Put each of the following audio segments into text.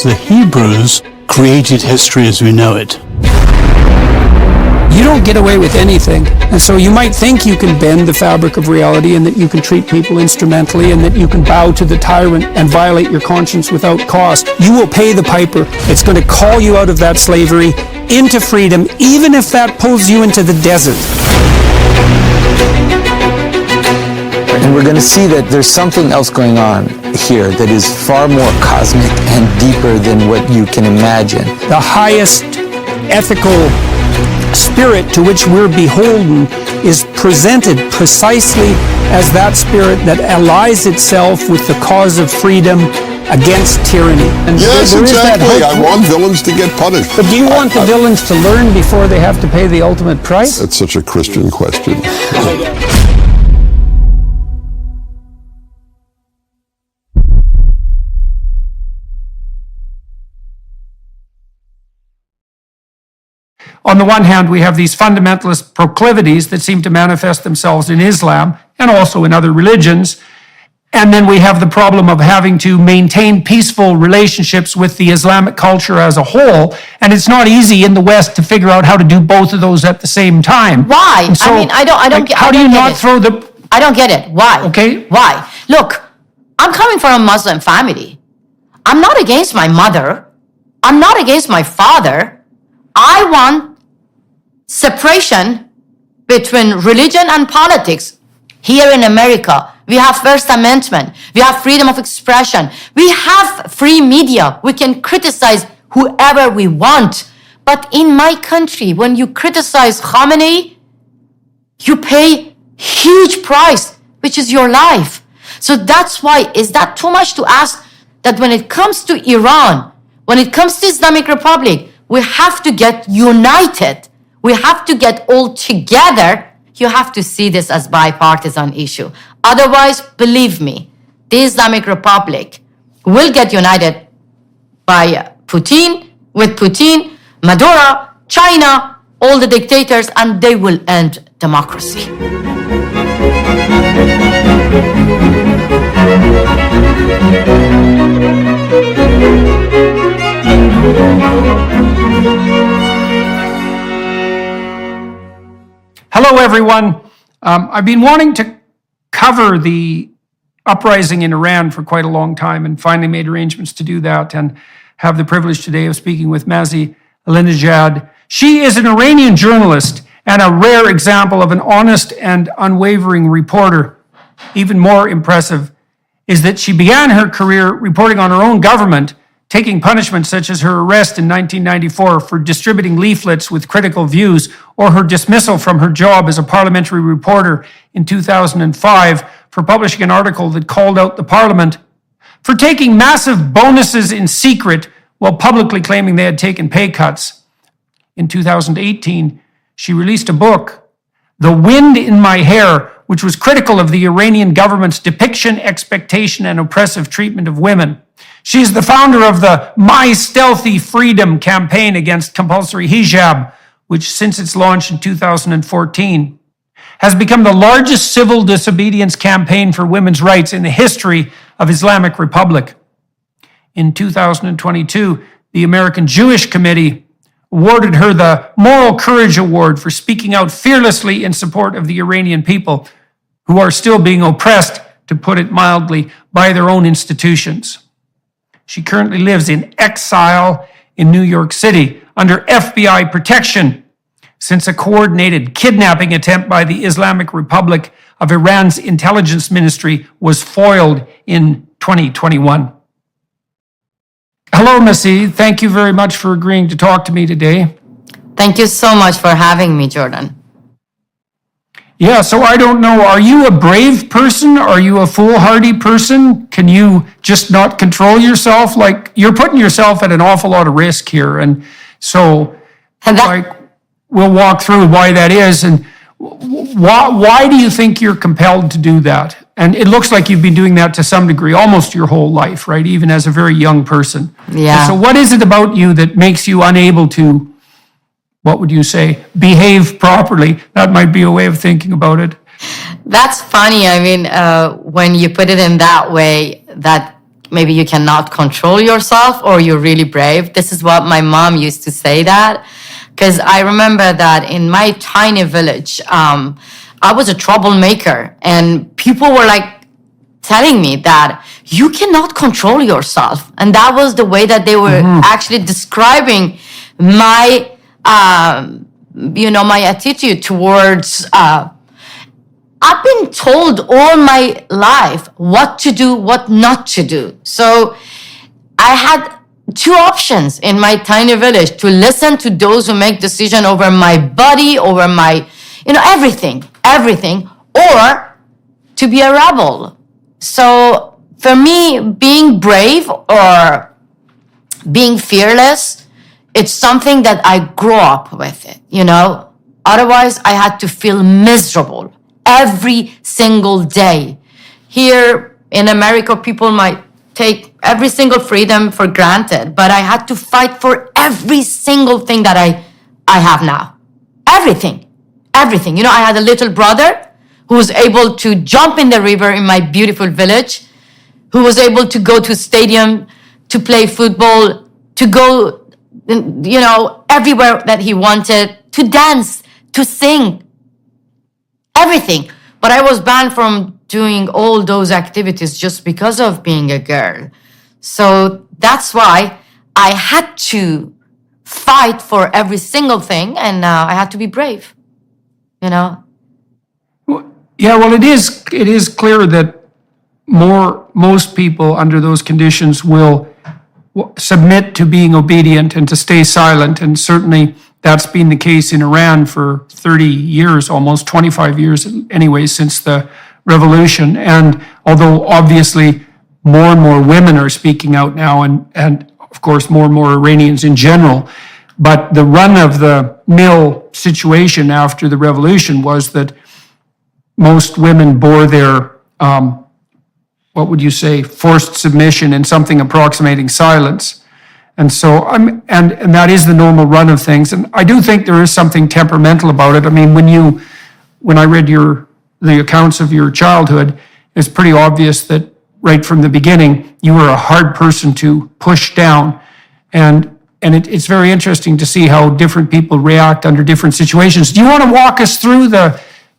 The Hebrews created history as we know it. You don't get away with anything. And so you might think you can bend the fabric of reality and that you can treat people instrumentally and that you can bow to the tyrant and violate your conscience without cost. You will pay the piper. It's going to call you out of that slavery into freedom, even if that pulls you into the desert. And we're going to see that there's something else going on here that is far more cosmic and deeper than what you can imagine. The highest ethical spirit to which we're beholden is presented precisely as that spirit that allies itself with the cause of freedom against tyranny. And yes, there exactly. I want villains to get punished. But do you want the villains to learn before they have to pay the ultimate price? That's such a Christian question. On the one hand, we have these fundamentalist proclivities that seem to manifest themselves in Islam and also in other religions. And then we have the problem of having to maintain peaceful relationships with the Islamic culture as a whole. And it's not easy in the West to figure out how to do both of those at the same time. Why? And so, I mean, I don't get. How do you not throw the? I don't get it. Why? Okay. Why? Look, I'm coming from a Muslim family. I'm not against my mother. I'm not against my father. I want separation between religion and politics. Here in America, we have First Amendment. We have freedom of expression. We have free media. We can criticize whoever we want. But in my country, when you criticize Khamenei, you pay huge price, which is your life. So that's why, is that too much to ask that when it comes to Iran, when it comes to Islamic Republic, we have to get united. We have to get all together. You have to see this as bipartisan issue. Otherwise, believe me, the Islamic Republic will get united by Putin, with Putin, Maduro, China, all the dictators, and they will end democracy. Hello, everyone. I've been wanting to cover the uprising in Iran for quite a long time and finally made arrangements to do that and have the privilege today of speaking with Masih Alinejad. She is an Iranian journalist and a rare example of an honest and unwavering reporter. Even more impressive is that she began her career reporting on her own government, taking punishment such as her arrest in 1994 for distributing leaflets with critical views, or her dismissal from her job as a parliamentary reporter in 2005 for publishing an article that called out the parliament for taking massive bonuses in secret while publicly claiming they had taken pay cuts. In 2018, she released a book, The Wind in My Hair, which was critical of the Iranian government's depiction, expectation, and oppressive treatment of women. She's the founder of the My Stealthy Freedom campaign against compulsory hijab, which since its launch in 2014 has become the largest civil disobedience campaign for women's rights in the history of Islamic Republic. In 2022, the American Jewish Committee awarded her the Moral Courage Award for speaking out fearlessly in support of the Iranian people, who are still being oppressed, to put it mildly, by their own institutions. She currently lives in exile in New York City under FBI protection since a coordinated kidnapping attempt by the Islamic Republic of Iran's intelligence ministry was foiled in 2021. Hello, Masih. Thank you very much for agreeing to talk to me today. Thank you so much for having me, Jordan. Yeah, so I don't know, are you a brave person? Are you a foolhardy person? Can you just not control yourself? Like, you're putting yourself at an awful lot of risk here. And so, we'll walk through why that is. And why do you think you're compelled to do that? And it looks like you've been doing that to some degree, almost your whole life, right? Even as a very young person. Yeah. And so what is it about you that makes you unable to, what would you say, behave properly? That might be a way of thinking about it. That's funny. I mean, when you put it in that way, that maybe you cannot control yourself or you're really brave. This is what my mom used to say that. Because I remember that in my tiny village, I was a troublemaker, and people were like telling me that you cannot control yourself. And that was the way that they were actually describing my, my attitude towards, I've been told all my life what to do, what not to do. So I had two options in my tiny village: to listen to those who make decision over my body, over my, everything, or to be a rebel. So for me, being brave or being fearless, it's something that I grew up with it, Otherwise, I had to feel miserable every single day. Here in America, people might take every single freedom for granted, but I had to fight for every single thing that I have now. Everything. I had a little brother who was able to jump in the river in my beautiful village, who was able to go to stadium to play football, to go, everywhere that he wanted, to dance, to sing, everything. But I was banned from doing all those activities just because of being a girl. So that's why I had to fight for every single thing, and I had to be brave, Yeah, well, it is clear that most people under those conditions will submit to being obedient and to stay silent, and certainly that's been the case in Iran for 30 years, almost 25 years anyway, since the revolution. And although obviously more and more women are speaking out now, and of course more and more Iranians in general, but the run-of-the-mill situation after the revolution was that most women bore their, what would you say, forced submission in something approximating silence. And so and that is the normal run of things. And I do think there is something temperamental about it. I mean, when I read the accounts of your childhood, it's pretty obvious that right from the beginning, you were a hard person to push down. And it's very interesting to see how different people react under different situations. Do you want to walk us through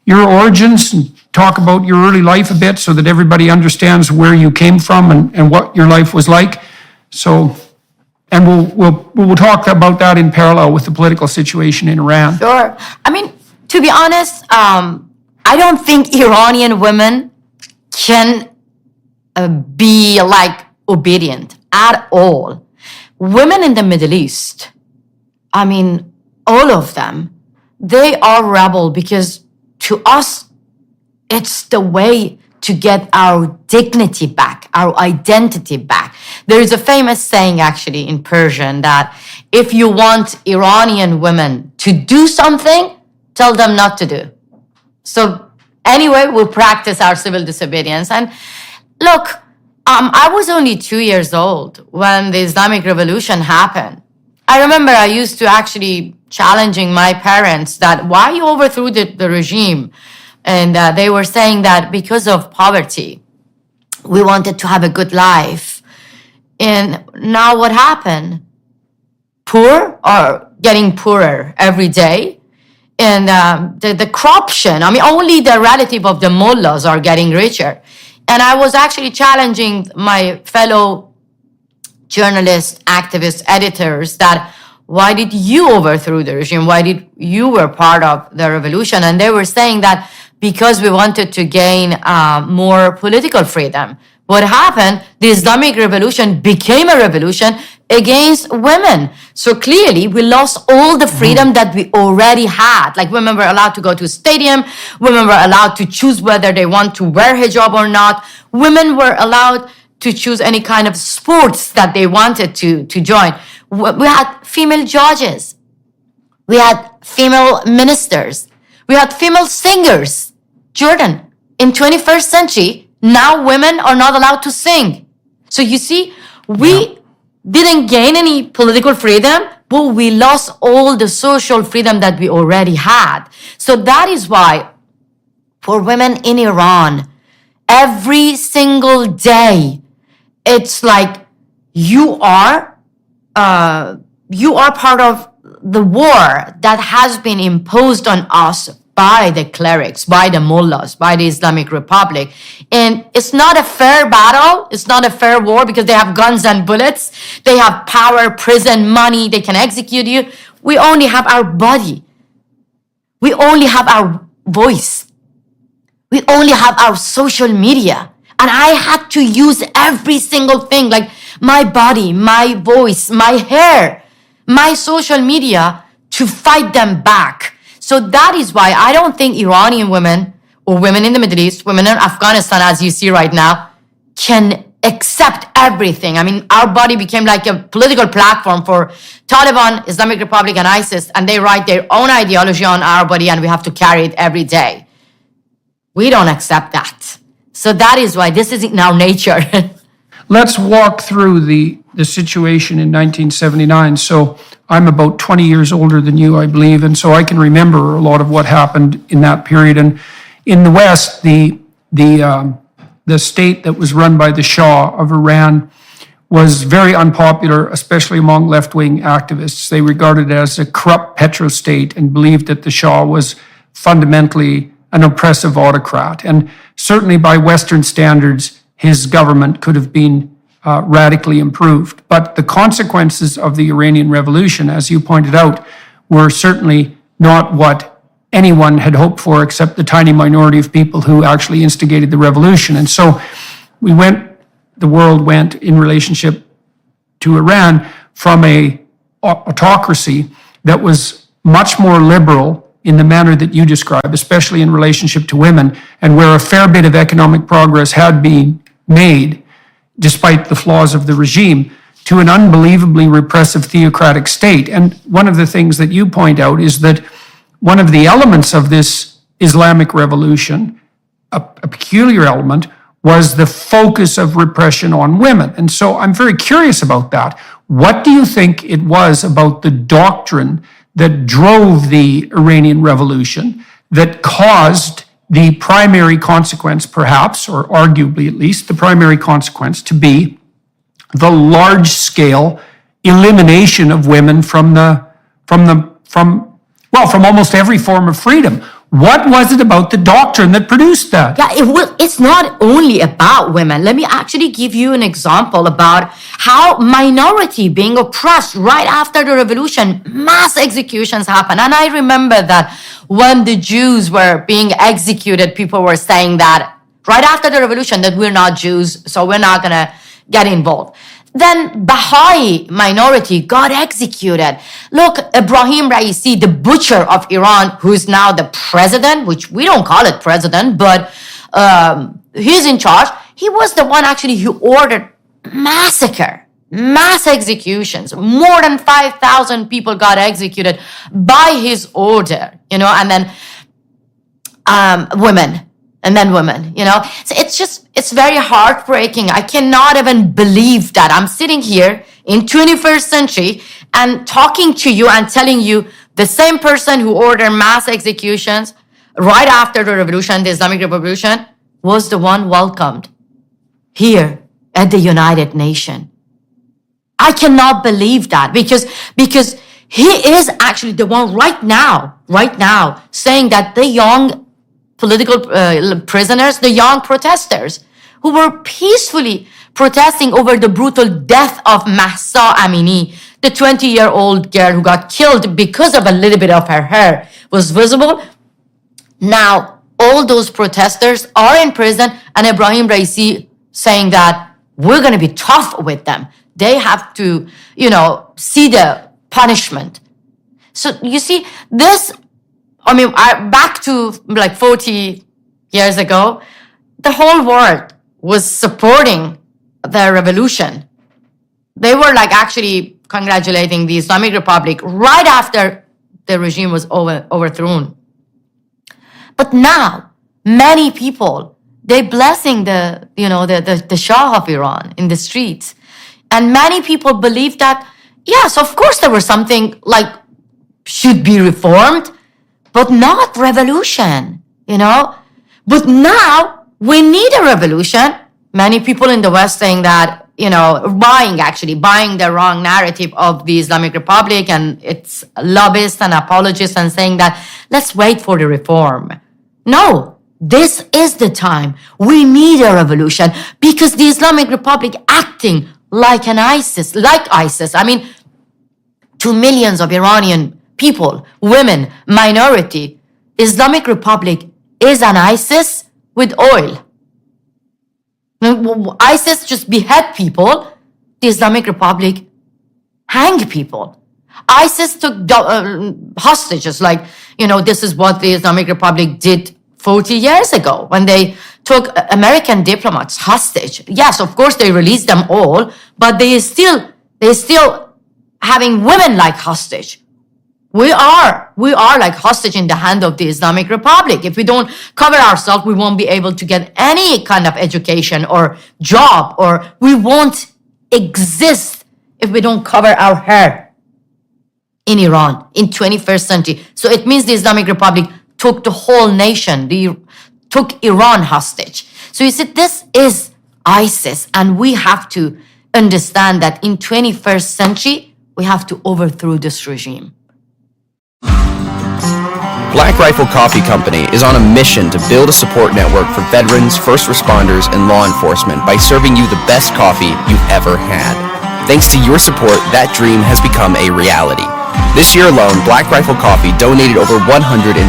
your origins and talk about your early life a bit so that everybody understands where you came from and what your life was like? So, and we'll talk about that in parallel with the political situation in Iran. Sure. I mean, to be honest, I don't think Iranian women can be like obedient at all. Women in the Middle East, I mean, all of them, they are rebel because to us, it's the way to get our dignity back, our identity back. There is a famous saying actually in Persian that if you want Iranian women to do something, tell them not to do. So anyway, we'll practice our civil disobedience. And look, I was only 2 years old when the Islamic Revolution happened. I remember I used to actually challenging my parents that why you overthrew the regime. And they were saying that because of poverty, we wanted to have a good life. And now what happened? Poor are getting poorer every day. And the corruption, I mean, only the relative of the mullahs are getting richer. And I was actually challenging my fellow journalists, activists, editors that why did you overthrow the regime? Why did you were part of the revolution? And they were saying that because we wanted to gain more political freedom. What happened? The Islamic Revolution became a revolution against women. So clearly, we lost all the freedom that we already had. Like women were allowed to go to a stadium. Women were allowed to choose whether they want to wear hijab or not. Women were allowed to choose any kind of sports that they wanted to join. We had female judges. We had female ministers. We had female singers. Jordan, in 21st century, now women are not allowed to sing. So you see, we didn't gain any political freedom, but we lost all the social freedom that we already had. So that is why for women in Iran, every single day, it's like you are part of the war that has been imposed on us by the clerics, by the mullahs, by the Islamic Republic. And it's not a fair battle. It's not a fair war because they have guns and bullets. They have power, prison, money. They can execute you. We only have our body. We only have our voice. We only have our social media. And I had to use every single thing, like my body, my voice, my hair, my social media to fight them back. So that is why I don't think Iranian women or women in the Middle East, women in Afghanistan, as you see right now, can accept everything. I mean, our body became like a political platform for Taliban, Islamic Republic, and ISIS, and they write their own ideology on our body, and we have to carry it every day. We don't accept that. So that is why this is in our nature. Let's walk through the situation in 1979. So I'm about 20 years older than you, I believe, and so I can remember a lot of what happened in that period. And in the West, the state that was run by the Shah of Iran was very unpopular, especially among left-wing activists. They regarded it as a corrupt petrostate and believed that the Shah was fundamentally an oppressive autocrat. And certainly by Western standards, his government could have been radically improved. But the consequences of the Iranian Revolution, as you pointed out, were certainly not what anyone had hoped for except the tiny minority of people who actually instigated the revolution. And so the world went in relationship to Iran from a autocracy that was much more liberal in the manner that you describe, especially in relationship to women, and where a fair bit of economic progress had been made, despite the flaws of the regime, to an unbelievably repressive theocratic state. And one of the things that you point out is that one of the elements of this Islamic revolution, a peculiar element, was the focus of repression on women. And so I'm very curious about that. What do you think it was about the doctrine that drove the Iranian Revolution that caused the primary consequence, perhaps, or arguably at least, the primary consequence to be the large-scale elimination of women from almost every form of freedom? What was it about the doctrine that produced that? Yeah, it's not only about women. Let me actually give you an example about how minority being oppressed right after the revolution, mass executions happened. And I remember that when the Jews were being executed, people were saying that right after the revolution that we're not Jews, so we're not going to get involved. Then Baha'i minority got executed. Look, Ibrahim Raisi, the butcher of Iran, who is now the president, which we don't call it president, but he's in charge. He was the one actually who ordered mass executions. More than 5,000 people got executed by his order, and then women. And then women, So it's very heartbreaking. I cannot even believe that I'm sitting here in 21st century and talking to you and telling you the same person who ordered mass executions right after the revolution, the Islamic Revolution, was the one welcomed here at the United Nations. I cannot believe that because he is actually the one right now saying that the young political prisoners, the young protesters who were peacefully protesting over the brutal death of Mahsa Amini, the 20-year-old girl who got killed because of a little bit of her hair was visible. Now, all those protesters are in prison, and Ibrahim Raisi saying that we're going to be tough with them. They have to, see the punishment. So you see, back to like 40 years ago, the whole world was supporting the revolution. They were actually congratulating the Islamic Republic right after the regime was overthrown. But now, many people, they're blessing the Shah of Iran in the streets. And many people believe that, yes, of course there was something should be reformed, but not revolution, But now we need a revolution. Many people in the West saying that, buying the wrong narrative of the Islamic Republic and its lobbyists and apologists and saying that, let's wait for the reform. No, this is the time. We need a revolution because the Islamic Republic acting like ISIS. I mean, to millions of Iranian people, women, minority, Islamic Republic is an ISIS with oil. ISIS just behead people. The Islamic Republic hang people. ISIS took hostages. This is what the Islamic Republic did 40 years ago when they took American diplomats hostage. Yes, of course they released them all, but they still having women like hostage. We are like hostage in the hand of the Islamic Republic. If we don't cover ourselves, we won't be able to get any kind of education or job, or we won't exist if we don't cover our hair in Iran in 21st century. So it means the Islamic Republic took the whole nation, took Iran hostage. So you see, this is ISIS, and we have to understand that in 21st century, we have to overthrow this regime. Black Rifle Coffee Company is on a mission to build a support network for veterans, first responders, and law enforcement by serving you the best coffee you've ever had. Thanks to your support, that dream has become a reality. This year alone, Black Rifle Coffee donated over 120,000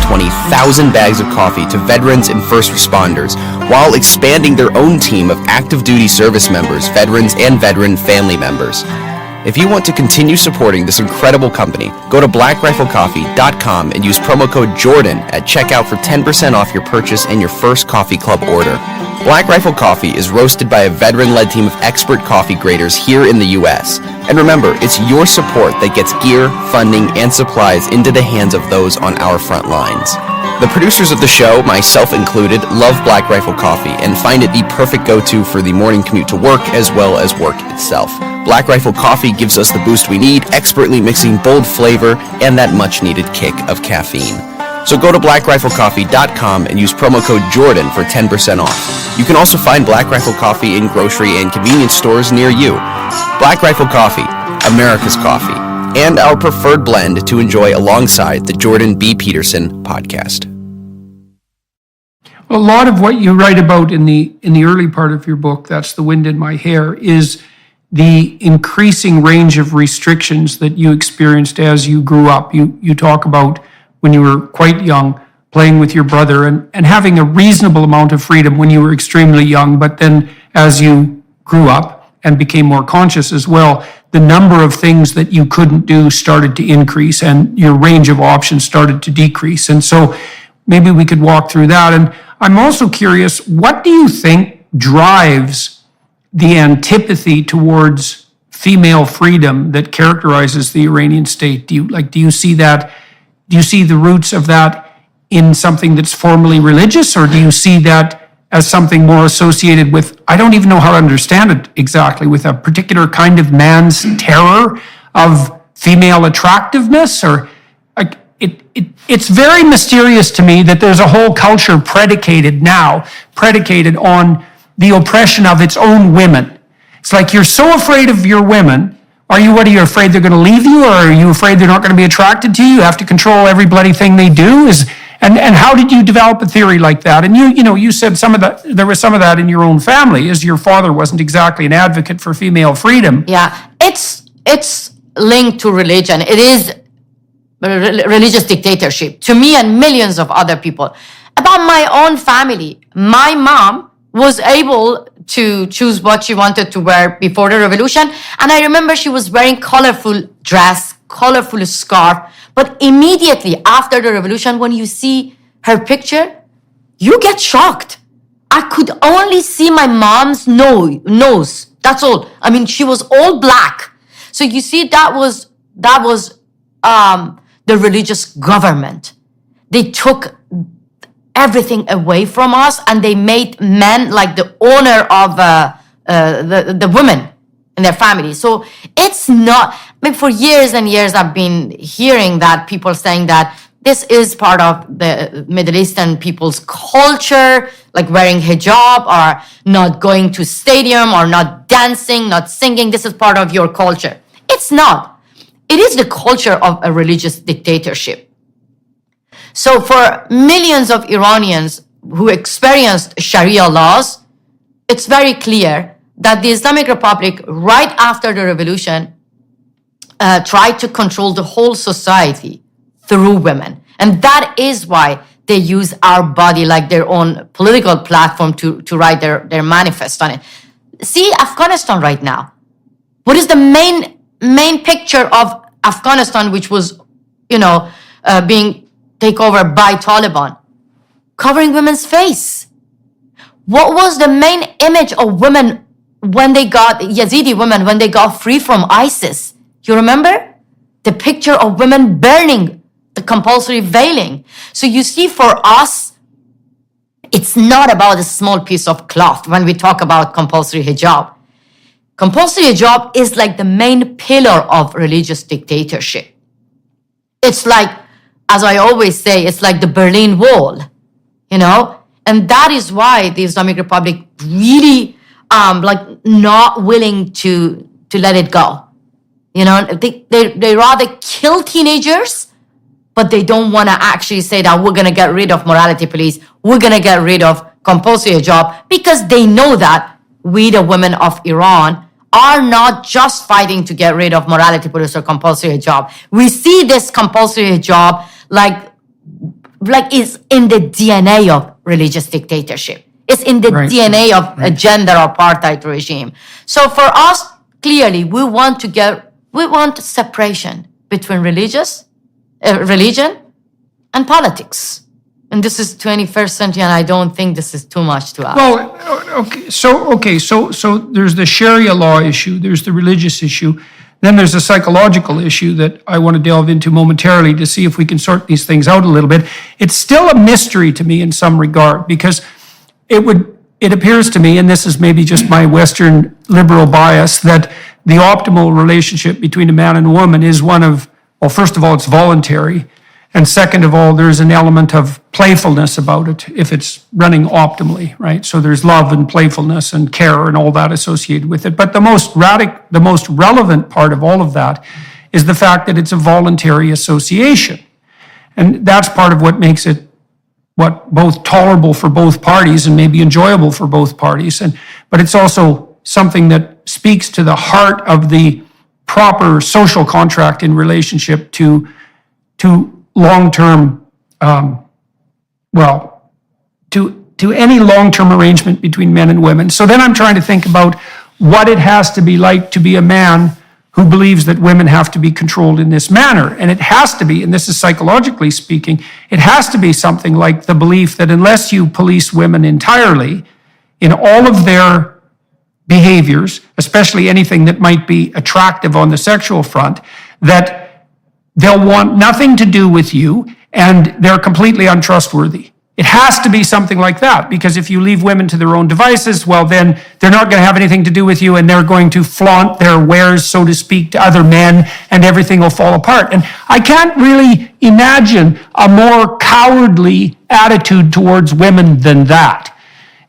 bags of coffee to veterans and first responders, while expanding their own team of active duty service members, veterans, and veteran family members. If you want to continue supporting this incredible company, go to blackriflecoffee.com and use promo code Jordan at checkout for 10% off your purchase and your first coffee club order. Black Rifle Coffee is roasted by a veteran-led team of expert coffee graders here in the U.S. And remember, it's your support that gets gear, funding, and supplies into the hands of those on our front lines. The producers of the show, myself included, love Black Rifle Coffee and find it the perfect go-to for the morning commute to work as well as work itself. Black Rifle Coffee gives us the boost we need, expertly mixing bold flavor and that much-needed kick of caffeine. So go to blackriflecoffee.com and use promo code Jordan for 10% off. You can also find Black Rifle Coffee in grocery and convenience stores near you. Black Rifle Coffee, America's coffee, and our preferred blend to enjoy alongside the Jordan B. Peterson podcast. A lot of what you write about in the early part of your book, That's the Wind in My Hair, is the increasing range of restrictions that you experienced as you grew up. You talk about when you were quite young, playing with your brother and having a reasonable amount of freedom when you were extremely young, but then as you grew up and became more conscious as well, the number of things that you couldn't do started to increase and your range of options started to decrease. And so maybe we could walk through that. And I'm also curious, what do you think drives the antipathy towards female freedom that characterizes the Iranian state? Do you see that? Do you see the roots of that in something that's formally religious, or do you see that as something more associated with, I don't even know how to understand it exactly, with a particular kind of man's terror of female attractiveness? Or it's very mysterious to me that there's a whole culture predicated on the oppression of its own women. It's like you're so afraid of your women. What are you afraid they're going to leave you, or are you afraid they're not going to be attracted to you? You have to control every bloody thing they do. And how did you develop a theory like that? And you said there was some of that in your own family, as your father wasn't exactly an advocate for female freedom. Yeah, it's linked to religion. It is religious dictatorship to me and millions of other people. About my own family, my mom was able to choose what she wanted to wear before the revolution. And I remember she was wearing colorful dress, colorful scarf. But immediately after the revolution, when you see her picture, you get shocked. I could only see my mom's nose. That's all. I mean, she was all black. So you see, that was the religious government. They took everything away from us, and they made men like the owner of the women in their family. So it's not, I mean, for years and years I've been hearing that people saying that this is part of the Middle Eastern people's culture, like wearing hijab or not going to stadium or not dancing, not singing. This is part of your culture. It's not. It is the culture of a religious dictatorship. So for millions of Iranians who experienced Sharia laws, it's very clear that the Islamic Republic, right after the revolution, tried to control the whole society through women. And that is why they use our body like their own political platform to write their manifest on it. See Afghanistan right now. What is the main picture of Afghanistan, which was, being taken over by Taliban? Covering women's face. What was the main image of women when they got, Yazidi women, when they got free from ISIS? You remember? The picture of women burning, the compulsory veiling. So you see, for us, it's not about a small piece of cloth when we talk about compulsory hijab. Compulsory hijab is like the main pillar of religious dictatorship. It's like, as I always say, it's like the Berlin Wall, And that is why the Islamic Republic really, not willing to let it go. They rather kill teenagers, but they don't want to actually say that we're going to get rid of morality police, we're going to get rid of compulsory hijab, because they know that we, the women of Iran, are not just fighting to get rid of morality police or compulsory hijab. We see this compulsory hijab like it's in the DNA of religious dictatorship. It's in the DNA of a gender apartheid regime. So for us, clearly, we want separation between religion and politics. And this is 21st century, and I don't think this is too much to ask. Well, so there's the Sharia law issue, there's the religious issue, then there's a psychological issue that I want to delve into momentarily to see if we can sort these things out a little bit. It's still a mystery to me in some regard, because it appears to me, and this is maybe just my Western liberal bias, that the optimal relationship between a man and a woman is one of, well, first of all, it's voluntary. And second of all, there's an element of playfulness about it if it's running optimally, right? So there's love and playfulness and care and all that associated with it. But the most relevant part of all of that is the fact that it's a voluntary association. And that's part of what makes it both tolerable for both parties and maybe enjoyable for both parties. But it's also something that speaks to the heart of the proper social contract in relationship to long-term, to any long-term arrangement between men and women. So then I'm trying to think about what it has to be like to be a man who believes that women have to be controlled in this manner. And it has to be, and this is psychologically speaking, it has to be something like the belief that unless you police women entirely in all of their behaviors, especially anything that might be attractive on the sexual front, that they'll want nothing to do with you and they're completely untrustworthy. It has to be something like that, because if you leave women to their own devices, well, then they're not going to have anything to do with you and they're going to flaunt their wares, so to speak, to other men, and everything will fall apart. And I can't really imagine a more cowardly attitude towards women than that.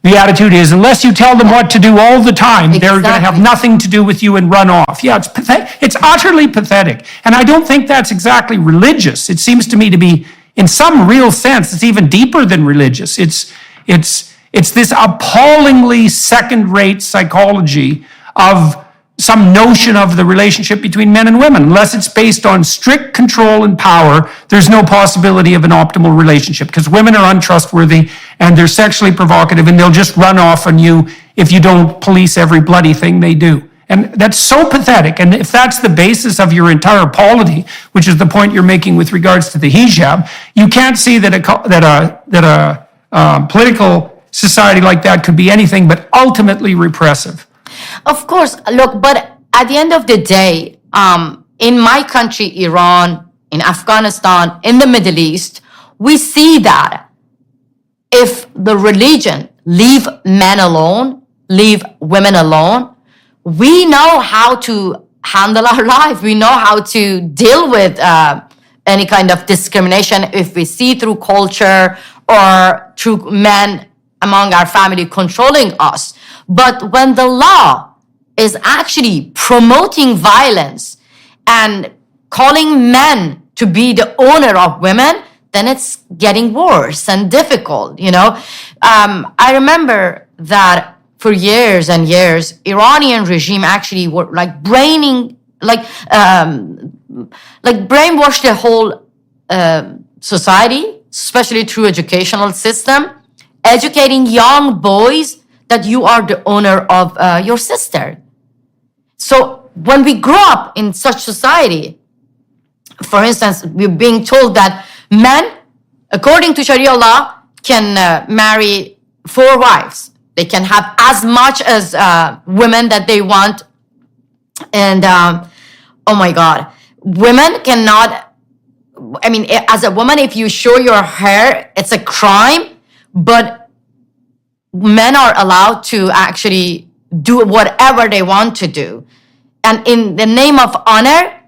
The attitude is, unless you tell them what to do all the time, they're going to have nothing to do with you and run off. Yeah, it's pathetic. It's utterly pathetic. And I don't think that's exactly religious. It seems to me to be, in some real sense, it's even deeper than religious. It's this appallingly second-rate psychology of some notion of the relationship between men and women. Unless it's based on strict control and power, there's no possibility of an optimal relationship, because women are untrustworthy and they're sexually provocative and they'll just run off on you if you don't police every bloody thing they do. And that's so pathetic. And if that's the basis of your entire polity, which is the point you're making with regards to the hijab, you can't see that a political society like that could be anything but ultimately repressive. Of course, look, but at the end of the day, in my country, Iran, in Afghanistan, in the Middle East, we see that if the religion leave men alone, leave women alone, we know how to handle our life. We know how to deal with any kind of discrimination if we see through culture or through men among our family controlling us. But when the law is actually promoting violence and calling men to be the owner of women, then it's getting worse and difficult, you know. I remember that for years and years, Iranian regime actually were like brainwash the whole society, especially through educational system, educating young boys that you are the owner of your sister. So when we grow up in such society, for instance, we're being told that men, according to Sharia law, can marry 4 wives. They can have as much as women that they want. And oh my God, women cannot, I mean, as a woman, if you show your hair, it's a crime, but men are allowed to actually do whatever they want to do. And in the name of honor,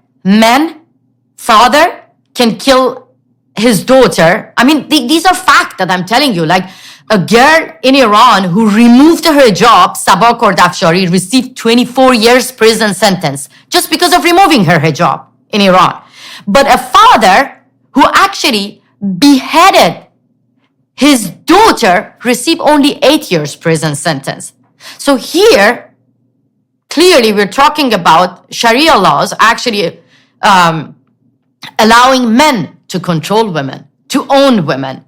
father can kill his daughter. I mean, these are facts that I'm telling you. Like a girl in Iran who removed her hijab, Sabah Kordafshari, received 24 years prison sentence just because of removing her hijab in Iran. But a father who actually beheaded his daughter received only 8 years prison sentence. So here, clearly we're talking about Sharia laws actually allowing men to control women, to own women.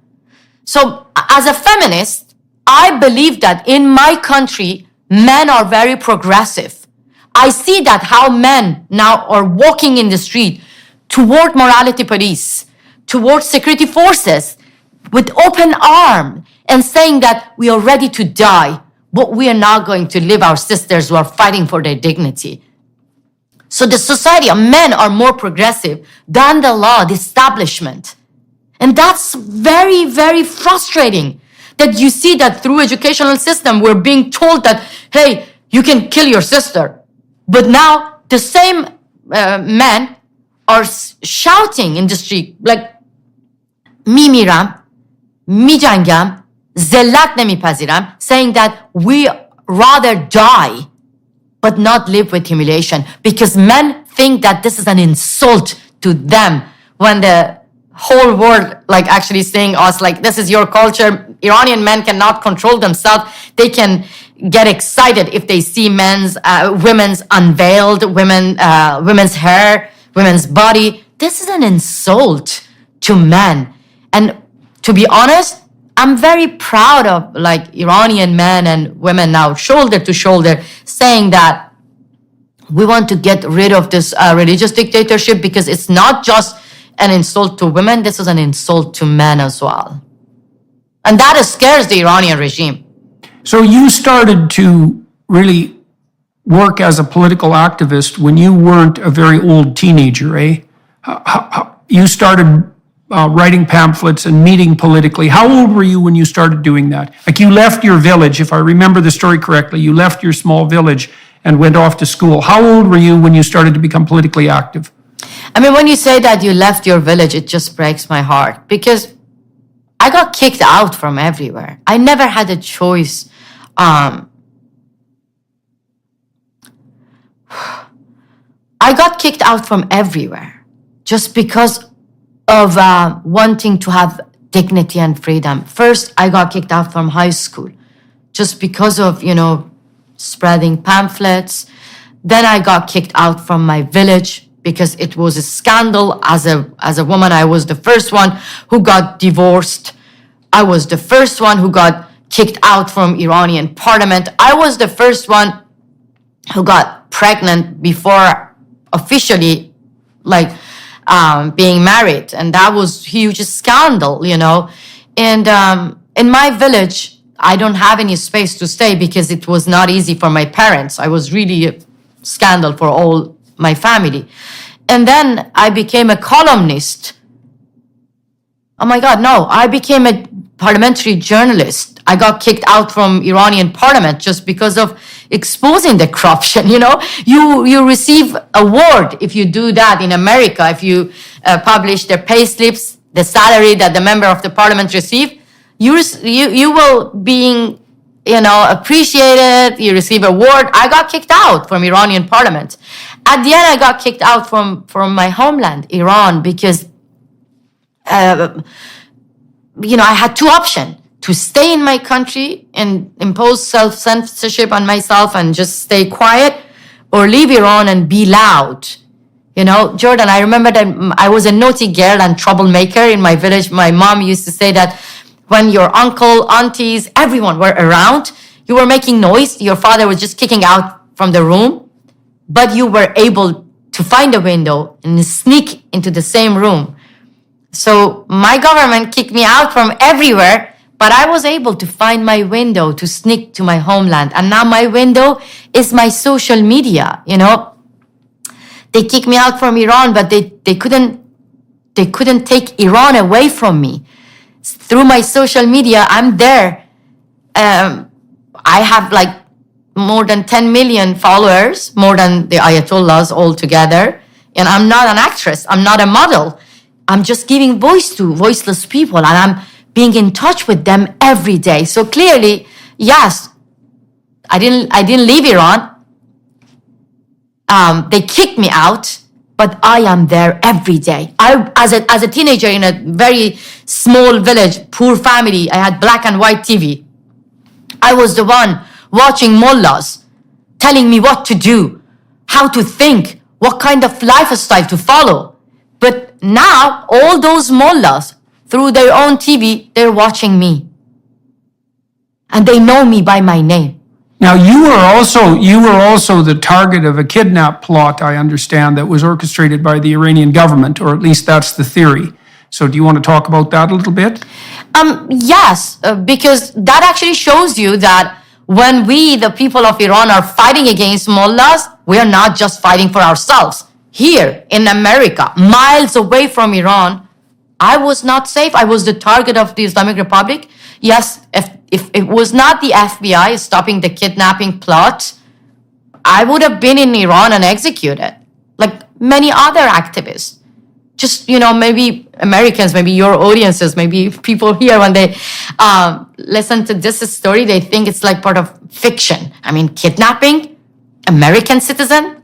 So as a feminist, I believe that in my country, men are very progressive. I see that how men now are walking in the street toward morality police, toward security forces with open arm and saying that we are ready to die, but we are not going to leave our sisters who are fighting for their dignity. So the society of men are more progressive than the law, the establishment. And that's very, very frustrating that you see that through educational system, we're being told that, hey, you can kill your sister. But now the same men are shouting in the street, like, میمیرم، میجنگم، ذلت نمیپذیرم, saying that we rather die but not live with humiliation, because men think that this is an insult to them when the whole world like actually saying us like, this is your culture. Iranian men cannot control themselves. They can get excited if they see women's unveiled, women's hair, women's body. This is an insult to men. And to be honest, I'm very proud of like Iranian men and women now shoulder to shoulder saying that we want to get rid of this religious dictatorship, because it's not just an insult to women, this is an insult to men as well. And that scares the Iranian regime. So you started to really work as a political activist when you weren't a very old teenager, eh? You started writing pamphlets and meeting politically. How old were you when you started doing that? Like you left your village, if I remember the story correctly, you left your small village and went off to school. How old were you when you started to become politically active? I mean, when you say that you left your village, it just breaks my heart, because I got kicked out from everywhere. I never had a choice. I got kicked out from everywhere just because of wanting to have dignity and freedom. First, I got kicked out from high school just because of, spreading pamphlets. Then I got kicked out from my village because it was a scandal. As a woman, I was the first one who got divorced. I was the first one who got kicked out from Iranian parliament. I was the first one who got pregnant before officially being married. And that was huge scandal, And in my village, I don't have any space to stay because it was not easy for my parents. I was really a scandal for all my family. And then I became a columnist. Oh my God, no, I became a parliamentary journalist. I got kicked out from Iranian parliament just because of exposing the corruption. You know, you receive award if you do that in America. If you publish the pay slips, the salary that the member of the parliament receive, you will being, you know, appreciated. You receive award. I got kicked out from Iranian parliament. At the end, I got kicked out from my homeland, Iran, because you know, I had two options: to stay in my country and impose self-censorship on myself and just stay quiet, or leave Iran and be loud. You know, Jordan, I remember that I was a naughty girl and troublemaker in my village. My mom used to say that when your uncle, aunties, everyone were around, you were making noise. Your father was just kicking out from the room, but you were able to find a window and sneak into the same room. So my government kicked me out from everywhere, but I was able to find my window to sneak to my homeland. And now my window is my social media, you know. They kicked me out from Iran, but they couldn't take Iran away from me. Through my social media, I'm there. I have like more than 10 million followers, more than the Ayatollahs altogether. And I'm not an actress. I'm not a model. I'm just giving voice to voiceless people, and I'm being in touch with them every day. So clearly, yes, I didn't leave Iran. They kicked me out, but I am there every day. As a teenager in a very small village, poor family, I had black and white TV. I was the one watching mullahs, telling me what to do, how to think, what kind of lifestyle to follow. But now, all those mullahs, through their own TV, they're watching me. And they know me by my name. Now, you were also the target of a kidnap plot, I understand, that was orchestrated by the Iranian government, or at least that's the theory. So do you want to talk about that a little bit? Yes, because that actually shows you that when we, the people of Iran, are fighting against mullahs, we are not just fighting for ourselves. Here in America, miles away from Iran, I was not safe. I was the target of the Islamic Republic. Yes, if it was not the FBI stopping the kidnapping plot, I would have been in Iran and executed, like many other activists. Just, you know, maybe Americans, maybe your audiences, maybe people here, when they listen to this story, they think it's like part of fiction. I mean, kidnapping American citizen,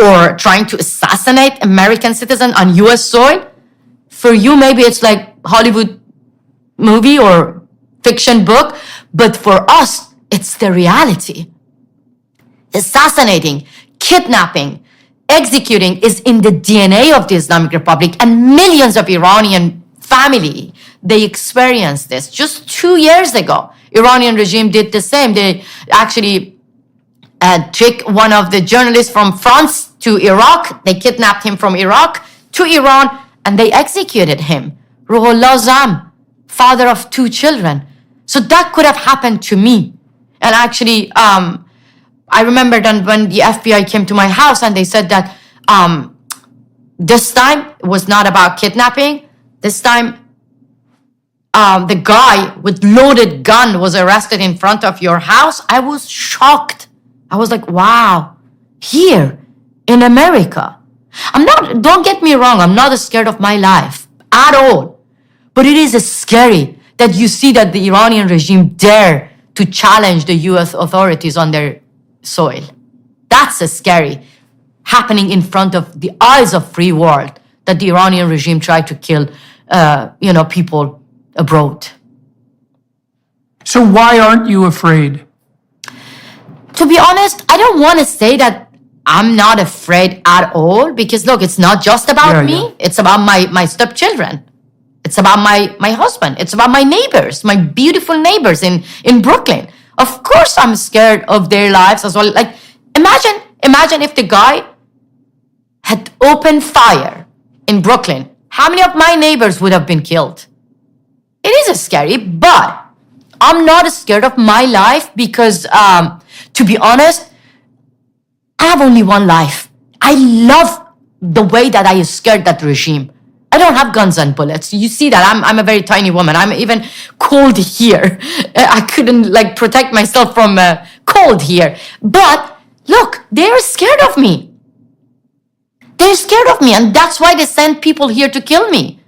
or trying to assassinate American citizen on US soil. For you, maybe it's like Hollywood movie or fiction book, but for us, it's the reality. Assassinating, kidnapping, executing is in the DNA of the Islamic Republic, and millions of Iranian family, they experienced this. Just 2 years ago, Iranian regime did the same. They actually tricked one of the journalists from France to Iraq. They kidnapped him from Iraq to Iran, and they executed him. Ruhollah Zam, father of 2 children. So that could have happened to me. And actually, I remember then when the FBI came to my house and they said that this time it was not about kidnapping. This time, the guy with loaded gun was arrested in front of your house. I was shocked. I was like, wow, here in America. Don't get me wrong, I'm not scared of my life at all. But it is scary that you see that the Iranian regime dare to challenge the US authorities on their soil. That's scary, happening in front of the eyes of free world, that the Iranian regime tried to kill, people abroad. So why aren't you afraid? To be honest, I don't want to say that I'm not afraid at all, because look, it's not just about me. Yeah. It's about my stepchildren. It's about my husband. It's about my neighbors, my beautiful neighbors in Brooklyn. Of course I'm scared of their lives as well. Like, imagine if the guy had opened fire in Brooklyn. How many of my neighbors would have been killed? It is scary, but I'm not scared of my life because, to be honest, I have only one life. I love the way that I scared that regime. I I don't have guns and bullets. You see that I'm a very tiny woman. I'm even cold here. I couldn't like protect myself from cold here. But look, they're scared of me. They're scared of me, and that's why they send people here to kill me.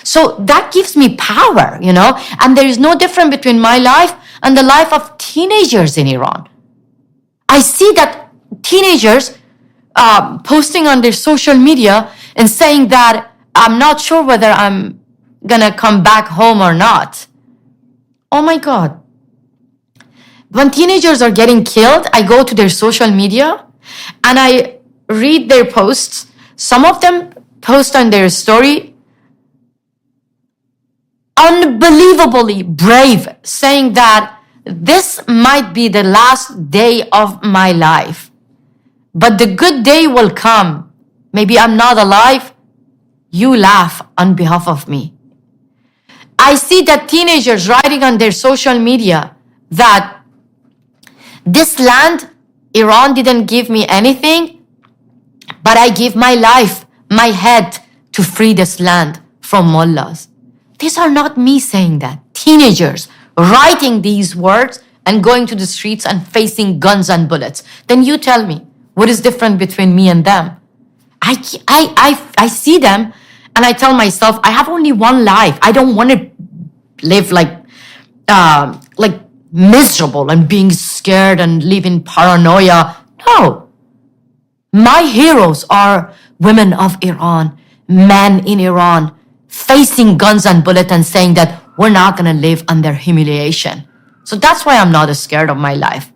So that gives me power, you know? And there is no difference between my life and the life of teenagers in Iran. I see that teenagers posting on their social media and saying that I'm not sure whether I'm gonna come back home or not. Oh my God. When teenagers are getting killed, I go to their social media and I read their posts. Some of them post on their story unbelievably brave, saying that this might be the last day of my life, but the good day will come. Maybe I'm not alive. You laugh on behalf of me. I see that teenagers writing on their social media that this land, Iran didn't give me anything, but I give my life, my head to free this land from mullahs. These are not me saying that. Teenagers writing these words and going to the streets and facing guns and bullets. Then you tell me, what is different between me and them? I see them and I tell myself, I have only one life. I don't want to live like miserable and being scared and live in paranoia. No. My heroes are women of Iran, men in Iran, facing guns and bullets and saying that we're not going to live under humiliation. So that's why I'm not scared of my life.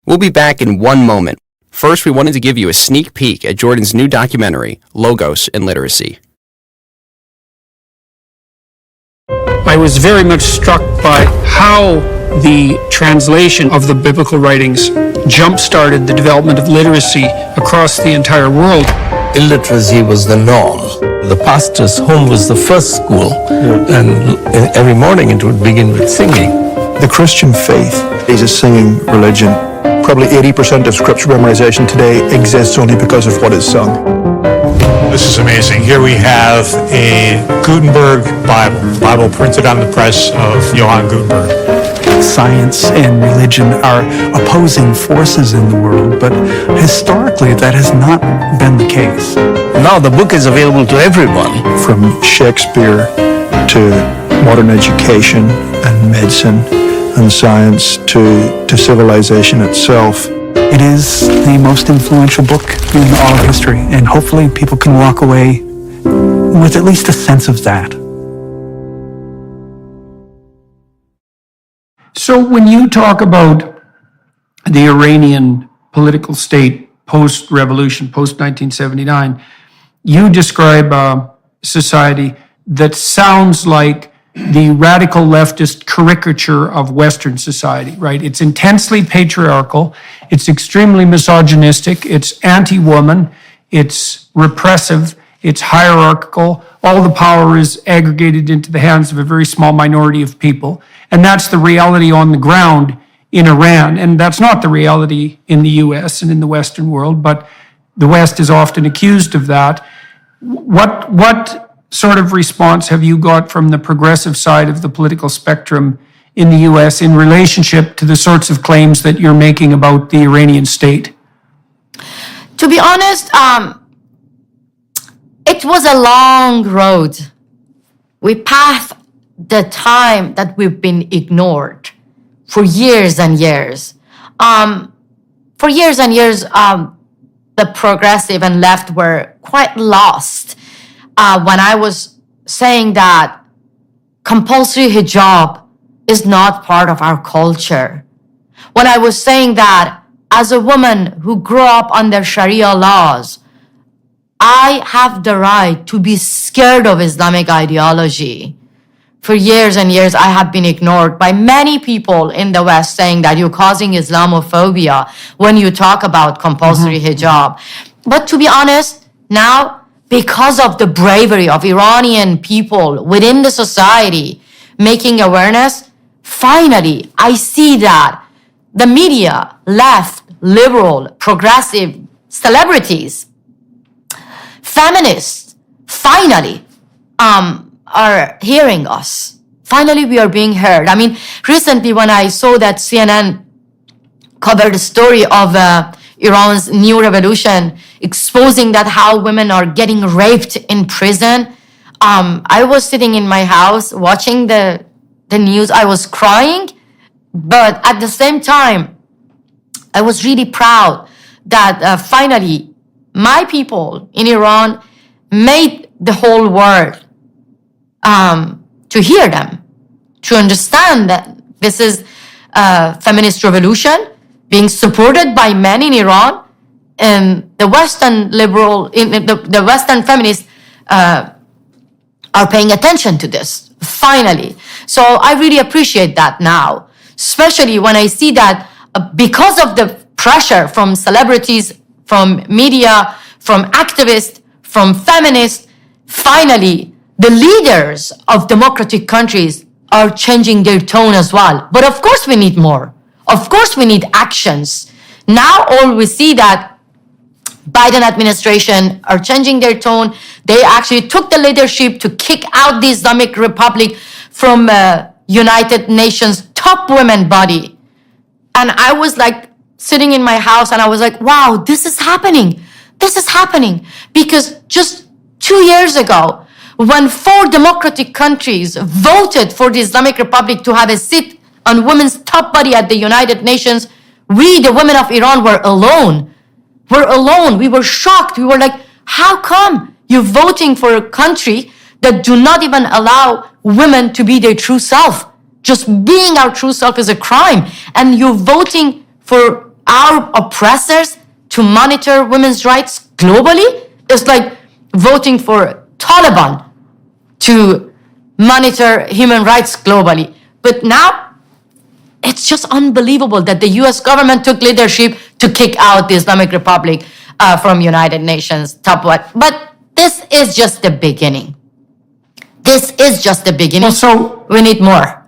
We'll be back in one moment. First, we wanted to give you a sneak peek at Jordan's new documentary, Logos and Literacy. I was very much struck by how the translation of the biblical writings jump-started the development of literacy across the entire world. Illiteracy was the norm. The pastor's home was the first school, and every morning it would begin with singing. The Christian faith is a singing religion. Probably 80% of scripture memorization today exists only because of what is sung. This is amazing. Here we have a Gutenberg Bible printed on the press of Johann Gutenberg. Science and religion are opposing forces in the world, but historically that has not been the case. Now the book is available to everyone. From Shakespeare to modern education and medicine and science to civilization itself. It is the most influential book in all of history, and hopefully people can walk away with at least a sense of that. So when you talk about the Iranian political state post-revolution, post-1979, you describe a society that sounds like the radical leftist caricature of Western society, right? It's intensely patriarchal, it's extremely misogynistic, it's anti-woman, it's repressive, it's hierarchical, all the power is aggregated into the hands of a very small minority of people. And that's the reality on the ground in Iran. And that's not the reality in the US and in the Western world, but the West is often accused of that. What sort of response have you got from the progressive side of the political spectrum in the US in relationship to the sorts of claims that you're making about the Iranian state? To be honest, it was a long road. We passed the time that we've been ignored for years and years. For years and years, the progressive and left were quite lost. When I was saying that compulsory hijab is not part of our culture. When I was saying that as a woman who grew up under Sharia laws, I have the right to be scared of Islamic ideology. For years and years, I have been ignored by many people in the West saying that you're causing Islamophobia when you talk about compulsory hijab. But to be honest, now, because of the bravery of Iranian people within the society making awareness, finally, I see that the media, left, liberal, progressive, celebrities feminists finally are hearing us. Finally, we are being heard. I mean, recently when I saw that CNN covered the story of Iran's new revolution, exposing that how women are getting raped in prison, I was sitting in my house watching the news. I was crying, but at the same time, I was really proud that finally my people in Iran made the whole world to hear them, to understand that this is a feminist revolution being supported by men in Iran, and the Western liberal, the Western feminists are paying attention to this, finally. So I really appreciate that now, especially when I see that because of the pressure from celebrities, from media, from activists, from feminists, finally, the leaders of democratic countries are changing their tone as well. But of course we need more. Of course we need actions. Now all we see that Biden administration are changing their tone. They actually took the leadership to kick out the Islamic Republic from United Nations top women body. And I was like sitting in my house and I was like, wow, this is happening. This is happening. Because just 2 years ago, when 4 democratic countries voted for the Islamic Republic to have a seat on women's top body at the United Nations, we, the women of Iran, were alone. We're alone. We were shocked. We were like, how come you're voting for a country that do not even allow women to be their true self? Just being our true self is a crime. And you're voting for our oppressors to monitor women's rights globally? It's like voting for Taliban to monitor human rights globally. But now, it's just unbelievable that the US government took leadership to kick out the Islamic Republic from United Nations top what. But this is just the beginning. This is just the beginning. Well, so we need more.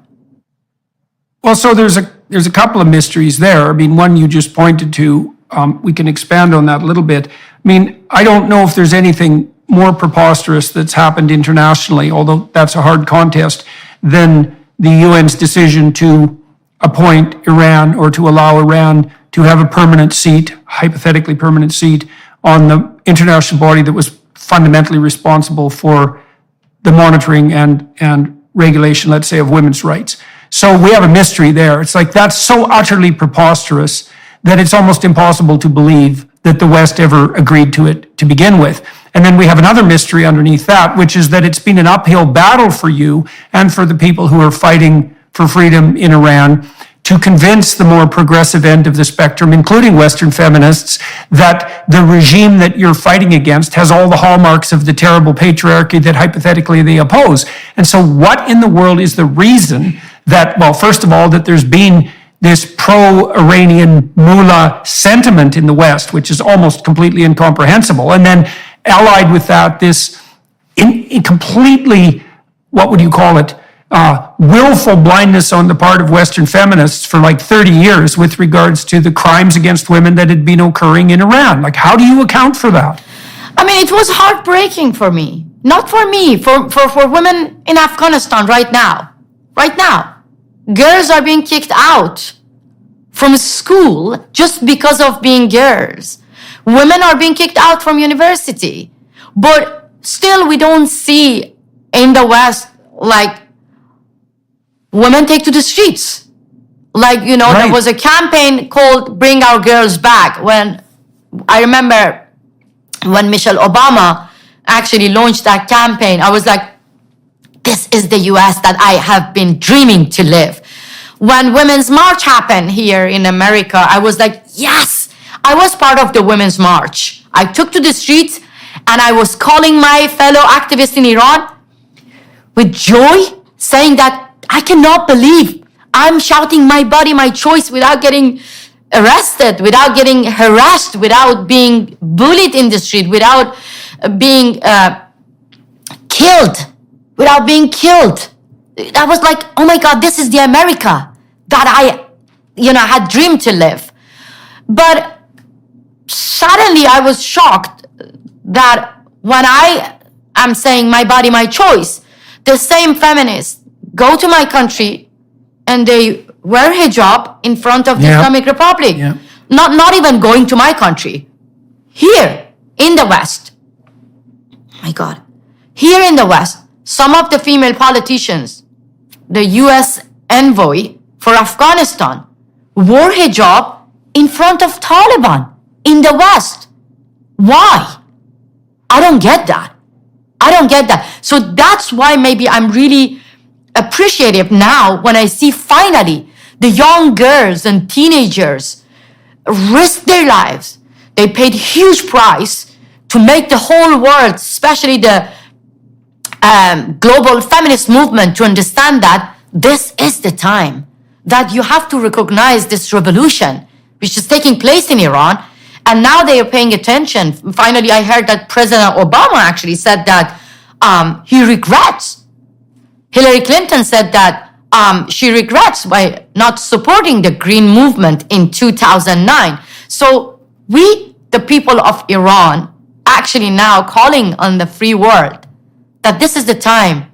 Well, so there's a couple of mysteries there. I mean, one you just pointed to. We can expand on that a little bit. I mean, I don't know if there's anything more preposterous that's happened internationally, although that's a hard contest, than the UN's decision to appoint Iran or to allow Iran to have a permanent seat, hypothetically permanent seat, on the international body that was fundamentally responsible for the monitoring and regulation, let's say, of women's rights. So we have a mystery there. It's like that's so utterly preposterous that it's almost impossible to believe that the West ever agreed to it to begin with. And then we have another mystery underneath that, which is that it's been an uphill battle for you and for the people who are fighting for freedom in Iran to convince the more progressive end of the spectrum, including Western feminists, that the regime that you're fighting against has all the hallmarks of the terrible patriarchy that hypothetically they oppose. And so what in the world is the reason that, well, first of all, that there's been this pro-Iranian mullah sentiment in the West, which is almost completely incomprehensible, and then allied with that, this completely, what would you call it, willful blindness on the part of Western feminists for like 30 years with regards to the crimes against women that had been occurring in Iran. Like, how do you account for that? I mean, it was heartbreaking for me. Not for me, for women in Afghanistan right now. Right now. Girls are being kicked out from school just because of being girls. Women are being kicked out from university. But still, we don't see in the West, like, women take to the streets. Like, you know, right. There was a campaign called Bring Our Girls Back. When I remember when Michelle Obama actually launched that campaign, I was like, this is the US that I have been dreaming to live. When Women's March happened here in America, I was like, yes, I was part of the Women's March. I took to the streets and I was calling my fellow activists in Iran with joy, saying that I cannot believe I'm shouting my body, my choice without getting arrested, without getting harassed, without being bullied in the street, without being killed, without being killed. I was like, oh my God, this is the America that I had dreamed to live. But suddenly I was shocked that when I am saying my body, my choice, the same feminists go to my country and they wear hijab in front of the Islamic Republic. Not even going to my country. Here in the West, my God, here in the West, some of the female politicians, the US envoy for Afghanistan, wore hijab in front of Taliban in the West. Why? I don't get that. I don't get that. So that's why maybe I'm really appreciative now when I see finally the young girls and teenagers risk their lives. They paid huge price to make the whole world, especially the global feminist movement, to understand that this is the time that you have to recognize this revolution which is taking place in Iran. And now they are paying attention. Finally, I heard that President Obama actually said that he regrets. Hillary Clinton said that she regrets by not supporting the Green Movement in 2009. So we, the people of Iran, actually now calling on the free world that this is the time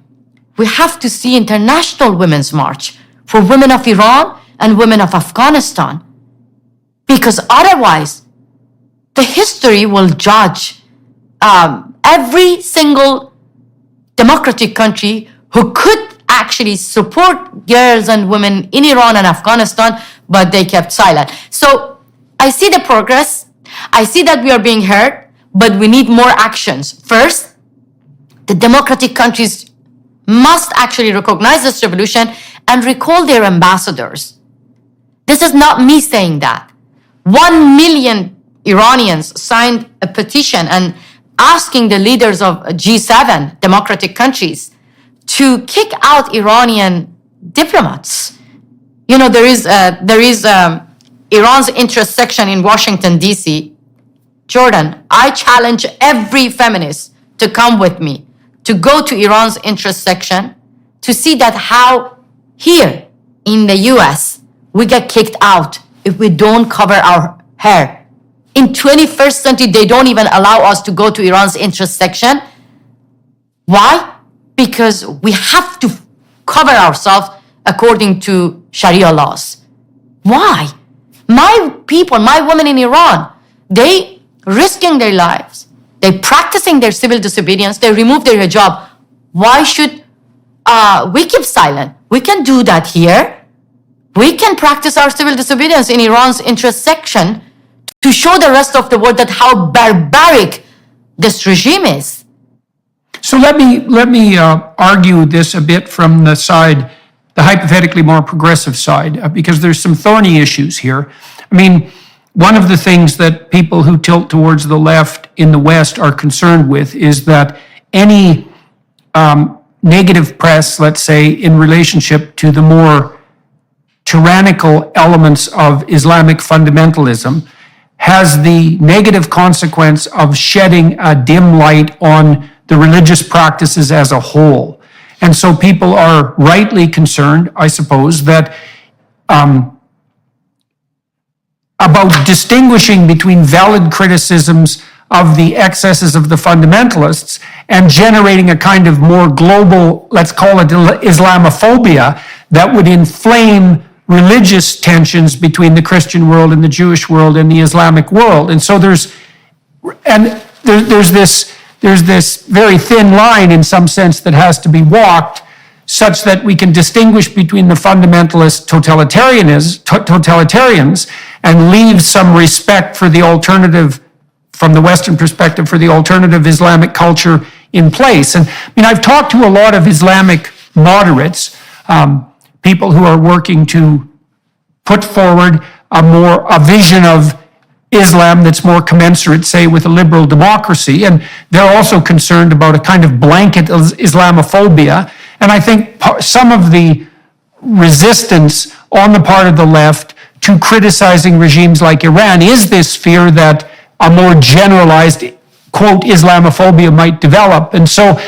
we have to see International Women's March for women of Iran and women of Afghanistan. Because otherwise, the history will judge every single democratic country who could actually support girls and women in Iran and Afghanistan, but they kept silent. So I see the progress. I see that we are being heard, but we need more actions. First, the democratic countries must actually recognize this revolution and recall their ambassadors. This is not me saying that. 1 million Iranians signed a petition and asking the leaders of G7 democratic countries to kick out Iranian diplomats. You know, there is Iran's interest section in Washington, D.C. Jordan, I challenge every feminist to come with me, to go to Iran's interest section, to see that how here in the U.S. we get kicked out if we don't cover our hair. In 21st century, they don't even allow us to go to Iran's interest section. Why? Because we have to cover ourselves according to Sharia laws. Why? My people, my women in Iran, they risking their lives. They practicing their civil disobedience. They remove their hijab. Why should we keep silent? We can do that here. We can practice our civil disobedience in Iran's interest section to show the rest of the world that how barbaric this regime is. So let me argue this a bit from the side, the hypothetically more progressive side, because there's some thorny issues here. I mean, one of the things that people who tilt towards the left in the West are concerned with is that any negative press, let's say, in relationship to the more tyrannical elements of Islamic fundamentalism has the negative consequence of shedding a dim light on the religious practices as a whole. And so people are rightly concerned, I suppose, that about distinguishing between valid criticisms of the excesses of the fundamentalists and generating a kind of more global, let's call it Islamophobia, that would inflame religious tensions between the Christian world and the Jewish world and the Islamic world. And so there's this very thin line in some sense that has to be walked such that we can distinguish between the fundamentalist totalitarians and leave some respect for the alternative, from the Western perspective, for the alternative Islamic culture in place. And I mean, I've talked to a lot of Islamic moderates, people who are working to put forward a vision of Islam that's more commensurate, say, with a liberal democracy. And they're also concerned about a kind of blanket Islamophobia. And I think some of the resistance on the part of the left to criticizing regimes like Iran is this fear that a more generalized, quote, Islamophobia might develop. And so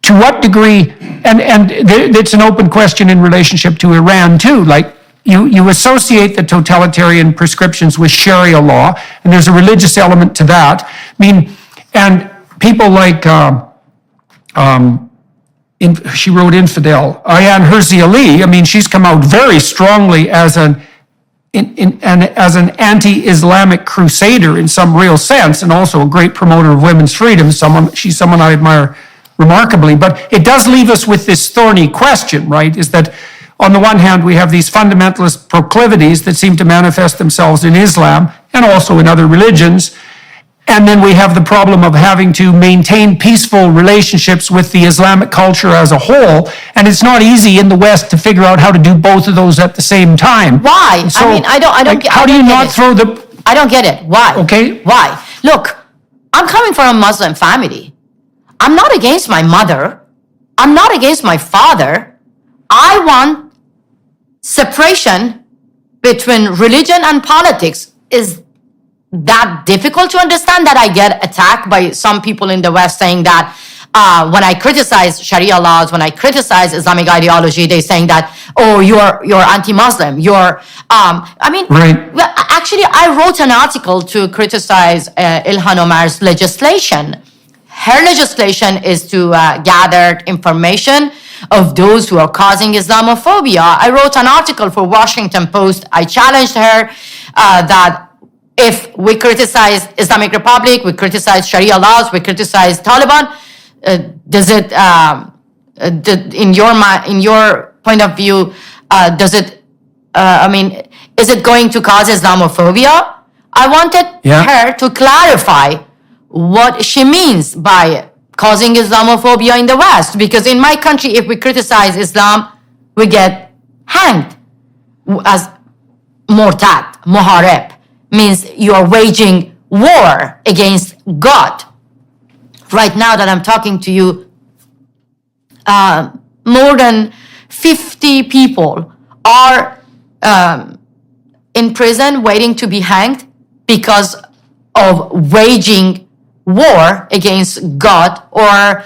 to what degree, and it's an open question in relationship to Iran too, like you associate the totalitarian prescriptions with Sharia law, and there's a religious element to that. I mean, and people like, she wrote Infidel, Ayaan Hirsi Ali, I mean, she's come out very strongly as an anti-Islamic crusader in some real sense, and also a great promoter of women's freedom. She's someone I admire remarkably. But it does leave us with this thorny question, right? Is that on the one hand, we have these fundamentalist proclivities that seem to manifest themselves in Islam and also in other religions. And then we have the problem of having to maintain peaceful relationships with the Islamic culture as a whole. And it's not easy in the West to figure out how to do both of those at the same time. Why? So, I mean, I don't how do you not throw the... I don't get it. Why? Okay. Why? Look, I'm coming from a Muslim family. I'm not against my mother. I'm not against my father. I want separation between religion and politics. Is that difficult to understand? That I get attacked by some people in the West saying that when I criticize Sharia laws, when I criticize Islamic ideology, they're saying that, oh, you're anti-Muslim. Right. Well, actually, I wrote an article to criticize Ilhan Omar's legislation. Her legislation is to gather information of those who are causing Islamophobia. I wrote an article for Washington Post. I challenged her that if we criticize Islamic Republic, we criticize Sharia laws, we criticize Taliban, does it, in your point of view, is it going to cause Islamophobia? I wanted her to clarify what she means by causing Islamophobia in the West. Because in my country, if we criticize Islam, we get hanged as murtad, muharib. Means you are waging war against God. Right now that I'm talking to you, more than 50 people are in prison waiting to be hanged because of waging war against God or,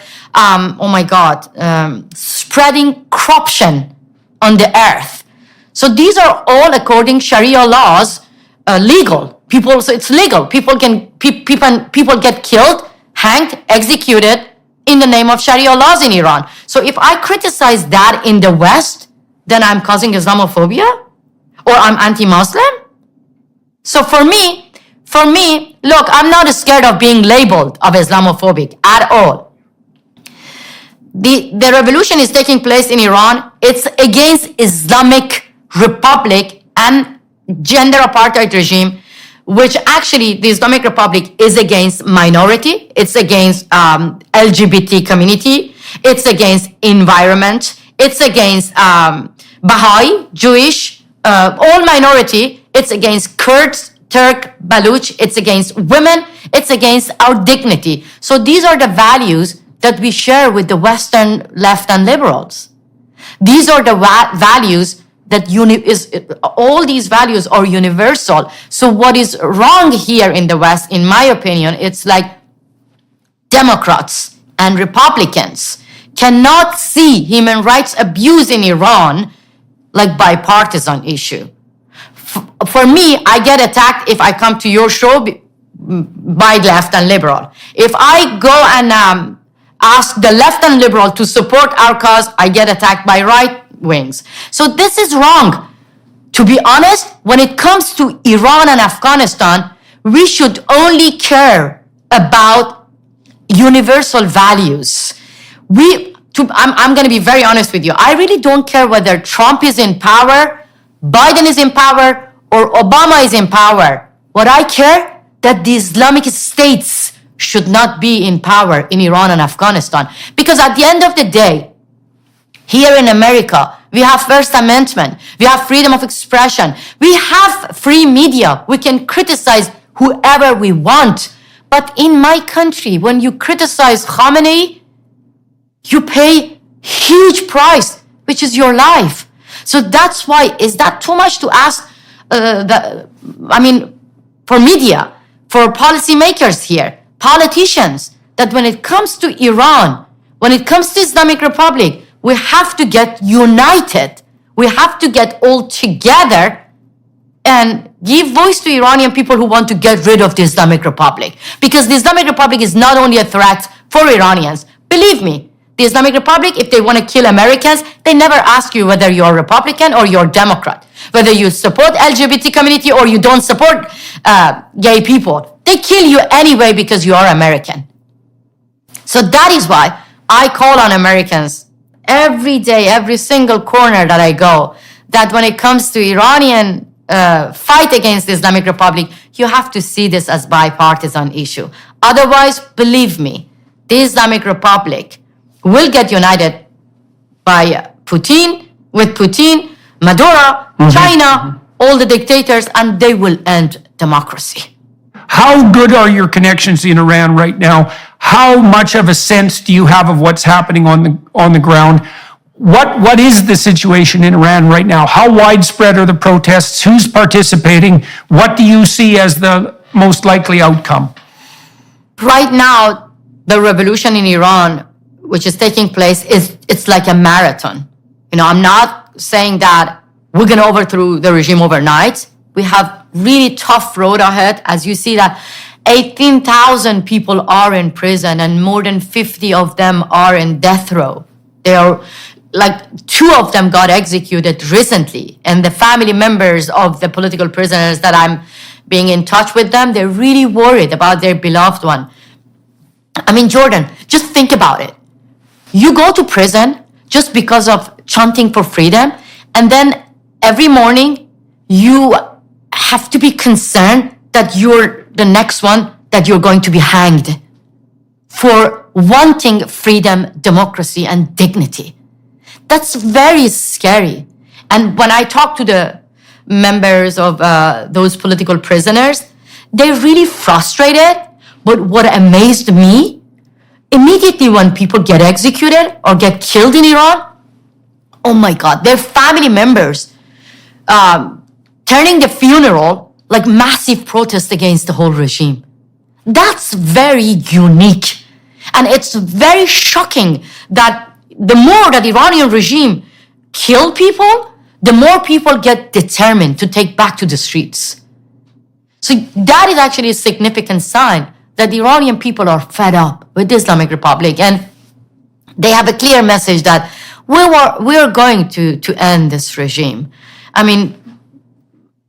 spreading corruption on the earth. So these are all, according Sharia laws, legal. So it's legal. People get killed, hanged, executed in the name of Sharia laws in Iran. So if I criticize that in the West, then I'm causing Islamophobia or I'm anti-Muslim. So for me, look, I'm not scared of being labeled of Islamophobic at all. The revolution is taking place in Iran. It's against Islamic Republic and gender apartheid regime, which actually the Islamic Republic is against minority, it's against LGBT community, it's against environment, it's against Baha'i, Jewish, all minority, it's against Kurds, Turk, Baluch, it's against women, it's against our dignity. So these are the values that we share with the Western left and liberals. These are the values that all these values are universal. So what is wrong here in the West, in my opinion, it's like Democrats and Republicans cannot see human rights abuse in Iran like bipartisan issue. For me, I get attacked if I come to your show by left and liberal. If I go and ask the left and liberal to support our cause, I get attacked by right wings. So this is wrong. To be honest, when it comes to Iran and Afghanistan, we should only care about universal values. I'm going to be very honest with you. I really don't care whether Trump is in power, Biden is in power, or Obama is in power. What I care, that the Islamic states should not be in power in Iran and Afghanistan. Because at the end of the day, here in America, we have First Amendment, we have freedom of expression, we have free media, we can criticize whoever we want. But in my country, when you criticize Khamenei, you pay huge price, which is your life. So that's why, is that too much to ask, for media, for policymakers here, politicians, that when it comes to Iran, when it comes to Islamic Republic, we have to get united. We have to get all together and give voice to Iranian people who want to get rid of the Islamic Republic. Because the Islamic Republic is not only a threat for Iranians. Believe me, the Islamic Republic, if they want to kill Americans, they never ask you whether you're Republican or you're Democrat, whether you support LGBT community or you don't support gay people. They kill you anyway because you are American. So that is why I call on Americans every day, every single corner that I go, that when it comes to Iranian fight against the Islamic Republic, you have to see this as bipartisan issue. Otherwise, believe me, the Islamic Republic will get united by Putin, Maduro, China, all the dictators, and they will end democracy. How good are your connections in Iran right now? How much of a sense do you have of what's happening on the ground? What is the situation in Iran right now? How widespread are the protests? Who's participating? What do you see as the most likely outcome? Right now, the revolution in Iran, which is taking place, it's like a marathon. I'm not saying that we're going to overthrow the regime overnight. We have really tough road ahead. As you see that 18,000 people are in prison and more than 50 of them are in death row. They are like 2 of them got executed recently, and the family members of the political prisoners that I'm being in touch with them, they're really worried about their beloved one. I mean, Jordan, just think about it. You go to prison just because of chanting for freedom, and then every morning you have to be concerned that you're the next one, that you're going to be hanged for wanting freedom, democracy, and dignity. That's very scary. And when I talk to the members of those political prisoners, they're really frustrated. But what amazed me, immediately when people get executed or get killed in Iran, oh my God, their family members turning the funeral like massive protest against the whole regime. That's very unique. And it's very shocking that the more that Iranian regime kill people, the more people get determined to take back to the streets. So that is actually a significant sign that the Iranian people are fed up with the Islamic Republic, and they have a clear message that we are going to end this regime. I mean,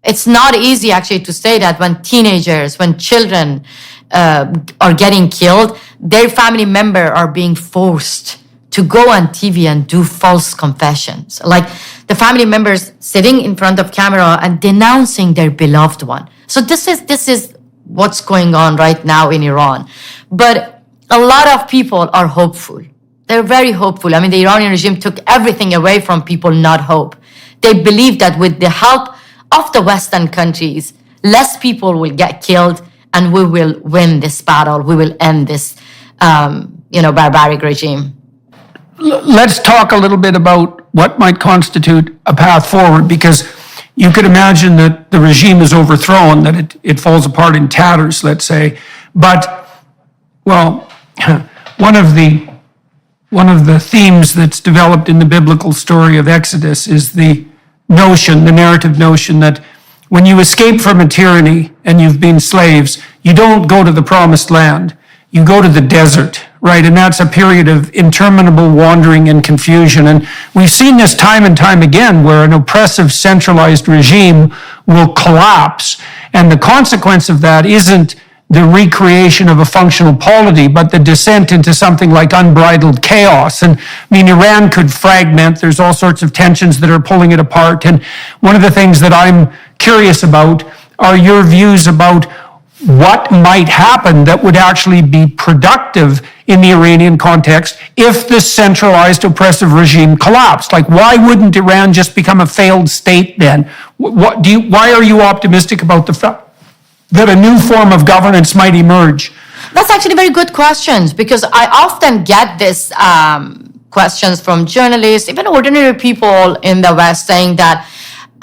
it's not easy actually to say that when teenagers, when children are getting killed, their family members are being forced to go on TV and do false confessions. Like the family members sitting in front of camera and denouncing their beloved one. So this is what's going on right now in Iran. But a lot of people are hopeful. They're very hopeful. I mean, the Iranian regime took everything away from people, not hope. They believe that with the help of the Western countries, less people will get killed and we will win this battle. We will end this, barbaric regime. Let's talk a little bit about what might constitute a path forward, because you could imagine that the regime is overthrown, that it falls apart in tatters, let's say. But, well, one of the themes that's developed in the biblical story of Exodus is the narrative notion that when you escape from a tyranny and you've been slaves, you don't go to the promised land, you go to the desert, right? And that's a period of interminable wandering and confusion. And we've seen this time and time again, where an oppressive centralized regime will collapse. And the consequence of that isn't the recreation of a functional polity, but the descent into something like unbridled chaos. And I mean, Iran could fragment. There's all sorts of tensions that are pulling it apart. And one of the things that I'm curious about are your views about what might happen that would actually be productive in the Iranian context if this centralized oppressive regime collapsed. Like, why wouldn't Iran just become a failed state then? Why are you optimistic about the fact that a new form of governance might emerge? That's actually very good questions, because I often get this questions from journalists, even ordinary people in the West, saying that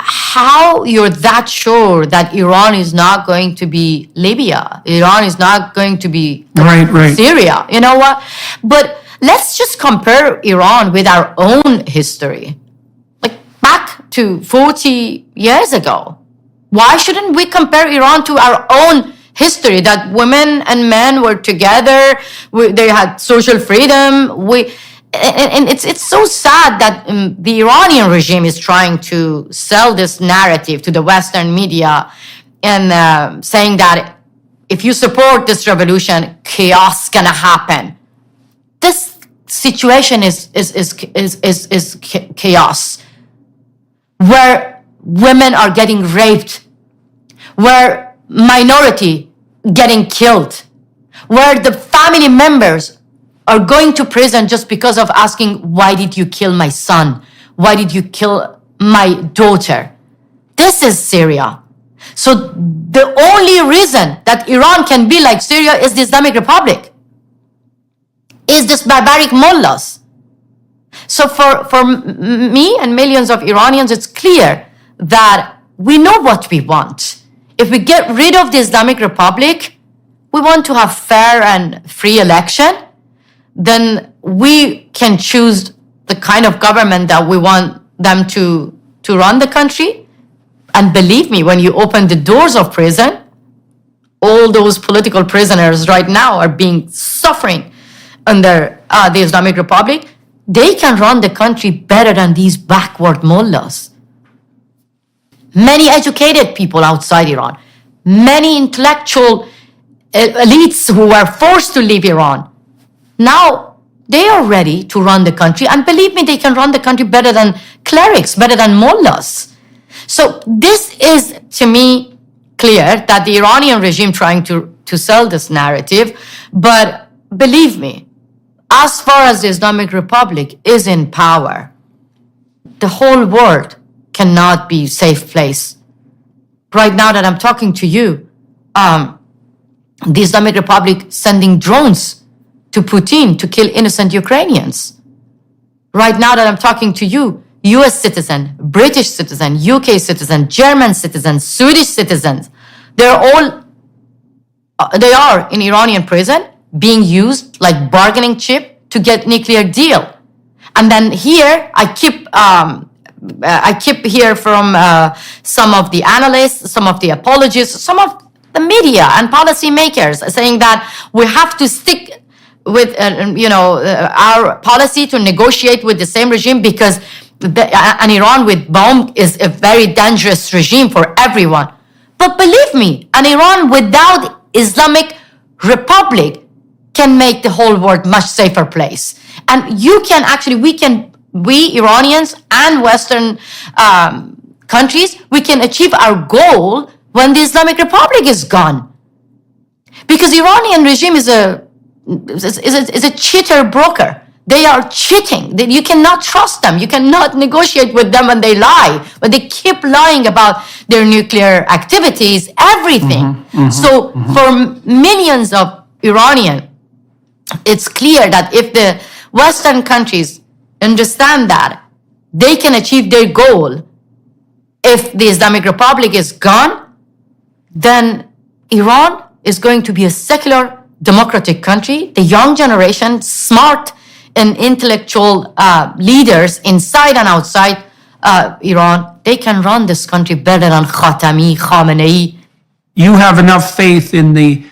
how you're that sure that Iran is not going to be Libya, Iran is not going to be Syria, you know what? But let's just compare Iran with our own history. Like back to 40 years ago, Why shouldn't we compare Iran to our own history, that women and men were together, they had social freedom? And it's so sad that the Iranian regime is trying to sell this narrative to the Western media and saying that if you support this revolution, chaos gonna happen. This situation is chaos, where women are getting raped, where minority getting killed, where the family members are going to prison just because of asking, why did you kill my son? Why did you kill my daughter? This is Syria. So the only reason that Iran can be like Syria is the Islamic Republic, is this barbaric mullahs. So for me and millions of Iranians, it's clear that we know what we want. If we get rid of the Islamic Republic, we want to have fair and free election, then we can choose the kind of government that we want them to run the country. And believe me, when you open the doors of prison, all those political prisoners right now are suffering under the Islamic Republic. They can run the country better than these backward mullahs. Many educated people outside Iran, many intellectual elites who were forced to leave Iran, now they are ready to run the country. And believe me, they can run the country better than clerics, better than mullahs. So this is, to me, clear that the Iranian regime trying to sell this narrative. But believe me, as far as the Islamic Republic is in power, the whole world cannot be a safe place. Right now that I'm talking to you, the Islamic Republic sending drones to Putin to kill innocent Ukrainians. Right now that I'm talking to you, US citizen, British citizen, UK citizen, German citizen, Swedish citizens, they are in Iranian prison being used like bargaining chip to get nuclear deal. And then here, I keep hear from some of the analysts, some of the apologists, some of the media and policymakers saying that we have to stick with our policy to negotiate with the same regime because an Iran with bomb is a very dangerous regime for everyone. But believe me, an Iran without Islamic Republic can make the whole world much safer place. And you can actually, we Iranians and Western countries, we can achieve our goal when the Islamic Republic is gone. Because Iranian regime is a cheater broker. They are cheating. You cannot trust them. You cannot negotiate with them when they lie. But they keep lying about their nuclear activities, everything. So for millions of Iranians, it's clear that if the Western countries understand that, they can achieve their goal. If the Islamic Republic is gone, then Iran is going to be a secular, democratic country. The young generation, smart and intellectual leaders inside and outside Iran, they can run this country better than Khatami, Khamenei. You have enough faith in the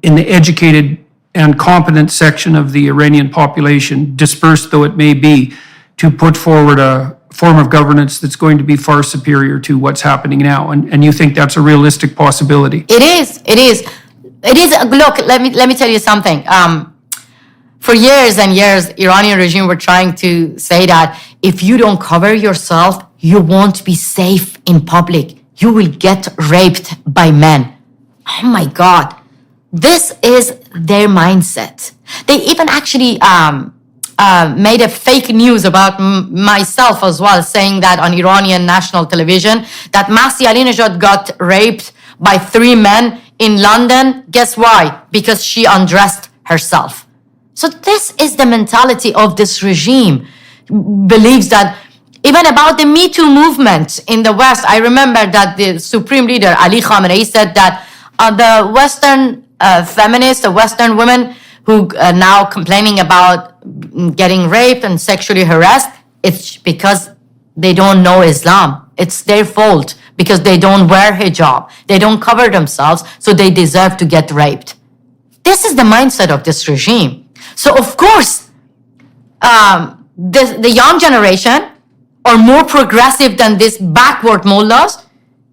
educated and competent section of the Iranian population, dispersed though it may be, to put forward a form of governance that's going to be far superior to what's happening now. And you think that's a realistic possibility? It is. Look, let me tell you something. For years and years, Iranian regime were trying to say that if you don't cover yourself, you won't be safe in public. You will get raped by men. Oh my God. This is their mindset. They even actually made a fake news about myself as well, saying that on Iranian national television, that Masih Alinejad got raped by 3 men in London. Guess why? Because she undressed herself. So this is the mentality of this regime. Believes that even about the Me Too movement in the West, I remember that the Supreme Leader Ali Khamenei said that the Western feminists, the Western women who are now complaining about getting raped and sexually harassed, it's because they don't know Islam. It's their fault because they don't wear hijab. They don't cover themselves, so they deserve to get raped. This is the mindset of this regime. So of course, the young generation are more progressive than these backward mullahs,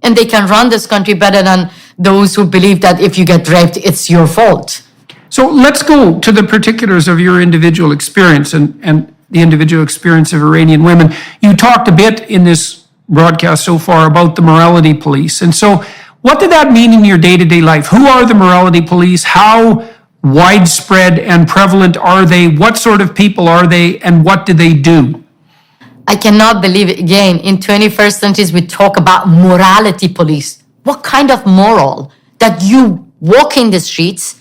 and they can run this country better than those who believe that if you get raped, it's your fault. So let's go to the particulars of your individual experience and the individual experience of Iranian women. You talked a bit in this broadcast so far about the morality police. And so what did that mean in your day-to-day life? Who are the morality police? How widespread and prevalent are they? What sort of people are they? And what do they do? I cannot believe it. Again, in 21st centuries, we talk about morality police. What kind of moral that you walk in the streets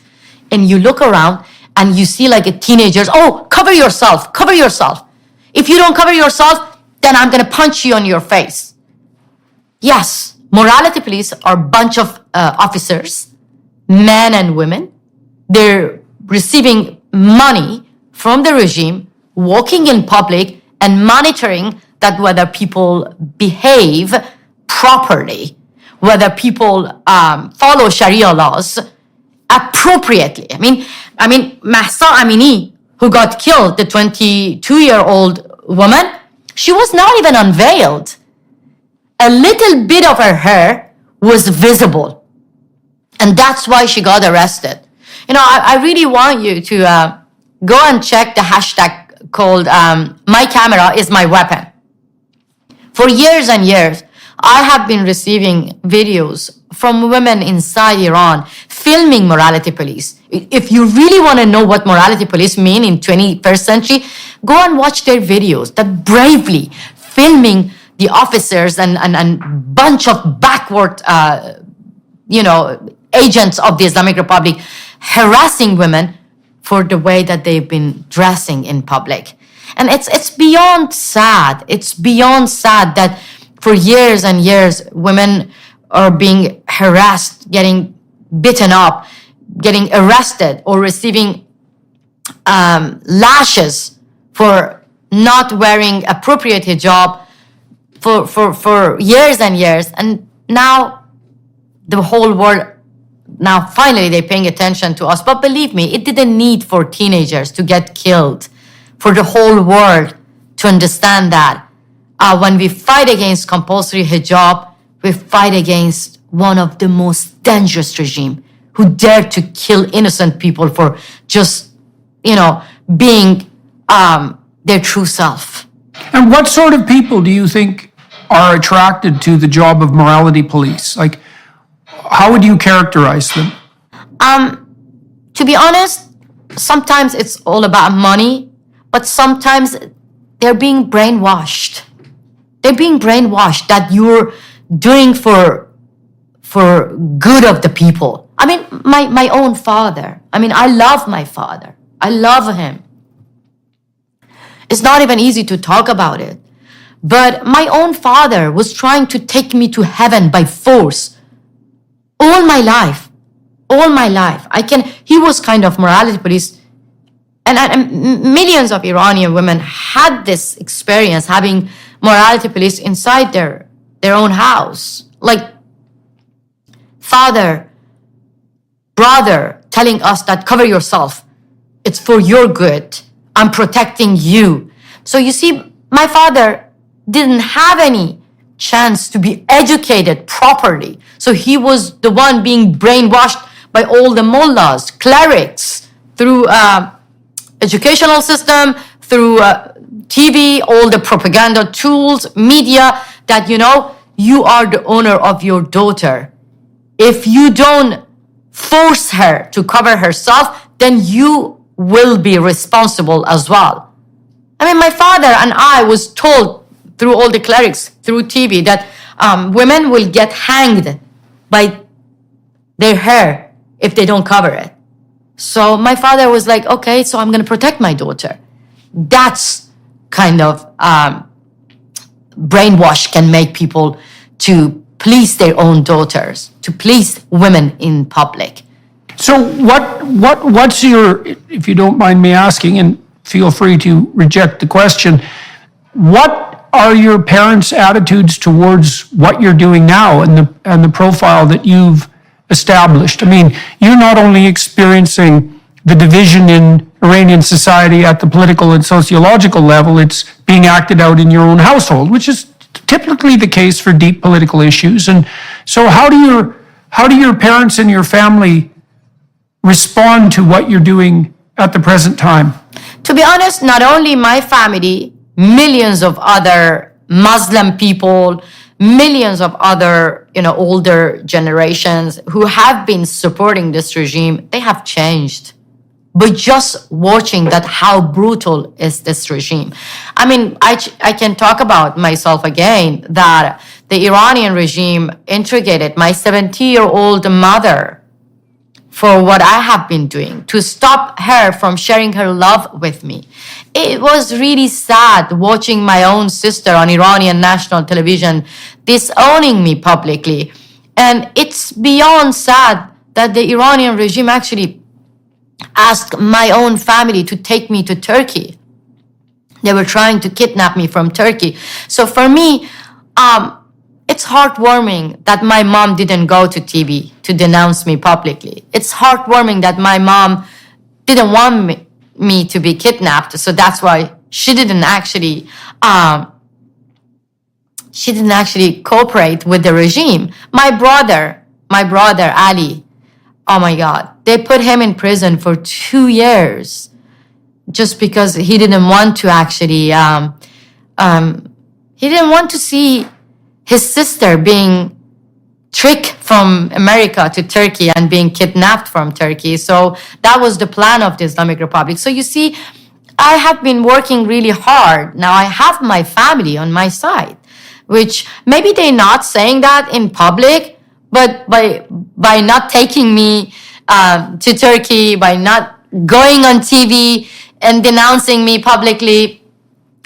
and you look around and you see like a teenagers, oh, cover yourself, cover yourself. If you don't cover yourself, then I'm going to punch you on your face. Yes, morality police are a bunch of officers, men and women. They're receiving money from the regime, walking in public and monitoring that whether people behave properly, whether people follow Sharia laws appropriately. I mean, Masih Amini, who got killed, the 22-year-old woman, she was not even unveiled. A little bit of her hair was visible. And that's why she got arrested. You know, I really want you to go and check the hashtag called My Camera is My Weapon. For years and years, I have been receiving videos from women inside Iran filming morality police. If you really want to know what morality police mean in 21st century, go and watch their videos that bravely filming the officers and bunch of backward, agents of the Islamic Republic harassing women for the way that they've been dressing in public. And it's beyond sad. It's beyond sad that for years and years, women are being harassed, getting beaten up, getting arrested, or receiving lashes for not wearing appropriate hijab for years and years. And now the whole world, now finally they're paying attention to us. But believe me, it didn't need for teenagers to get killed, for the whole world to understand that. When we fight against compulsory hijab, we fight against one of the most dangerous regime who dare to kill innocent people for just, being their true self. And what sort of people do you think are attracted to the job of morality police? Like, how would you characterize them? To be honest, sometimes it's all about money, but sometimes they're being brainwashed. They're being brainwashed that you're doing for good of the people. I mean, my own father. I love my father. I love him. It's not even easy to talk about it. But my own father was trying to take me to heaven by force. All my life. He was kind of morality police. And millions of Iranian women had this experience having morality police inside their own house. Like father, brother telling us that cover yourself. It's for your good. I'm protecting you. So you see, my father didn't have any chance to be educated properly. So he was the one being brainwashed by all the mullahs, clerics, through educational system, through TV, all the propaganda tools, media, that, you are the owner of your daughter. If you don't force her to cover herself, then you will be responsible as well. My father and I was told through all the clerics, through TV, that women will get hanged by their hair if they don't cover it. So my father was like, okay, so I'm going to protect my daughter. That's kind of brainwash can make people to please their own daughters, to please women in public. So what's your, if you don't mind me asking, and feel free to reject the question, what are your parents' attitudes towards what you're doing now and the profile that you've established? I mean, you're not only experiencing the division in Iranian society at the political and sociological level, it's being acted out in your own household, which is typically the case for deep political issues. And so how do your parents and your family respond to what you're doing at the present time? To be honest, not only my family, millions of other Muslim people, millions of other, older generations who have been supporting this regime, they have changed. But just watching that, how brutal is this regime. I mean, I can talk about myself again, that the Iranian regime interrogated my 70-year-old mother for what I have been doing, to stop her from sharing her love with me. It was really sad watching my own sister on Iranian national television disowning me publicly. And it's beyond sad that the Iranian regime actually asked my own family to take me to Turkey. They were trying to kidnap me from Turkey. So for me, it's heartwarming that my mom didn't go to TV to denounce me publicly. It's heartwarming that my mom didn't want me to be kidnapped. So that's why she didn't actually cooperate with the regime. My brother, Ali, oh my God, they put him in prison for 2 years just because he didn't want to actually, he didn't want to see his sister being tricked from America to Turkey and being kidnapped from Turkey. So that was the plan of the Islamic Republic. So you see, I have been working really hard. Now I have my family on my side, which maybe they're not saying that in public, but by not taking me to Turkey, by not going on TV and denouncing me publicly,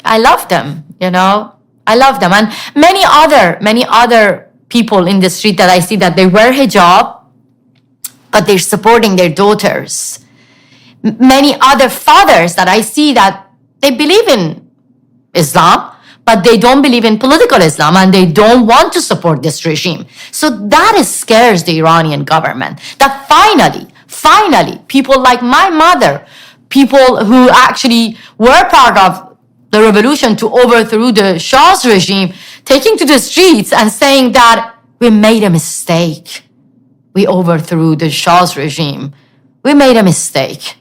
I love them, I love them. And many other people in the street that I see that they wear hijab, but they're supporting their daughters. Many other fathers that I see that they believe in Islam, but they don't believe in political Islam and they don't want to support this regime. So that scares the Iranian government. That finally, people like my mother, people who actually were part of the revolution to overthrow the Shah's regime, taking to the streets and saying that we made a mistake. We overthrew the Shah's regime. We made a mistake,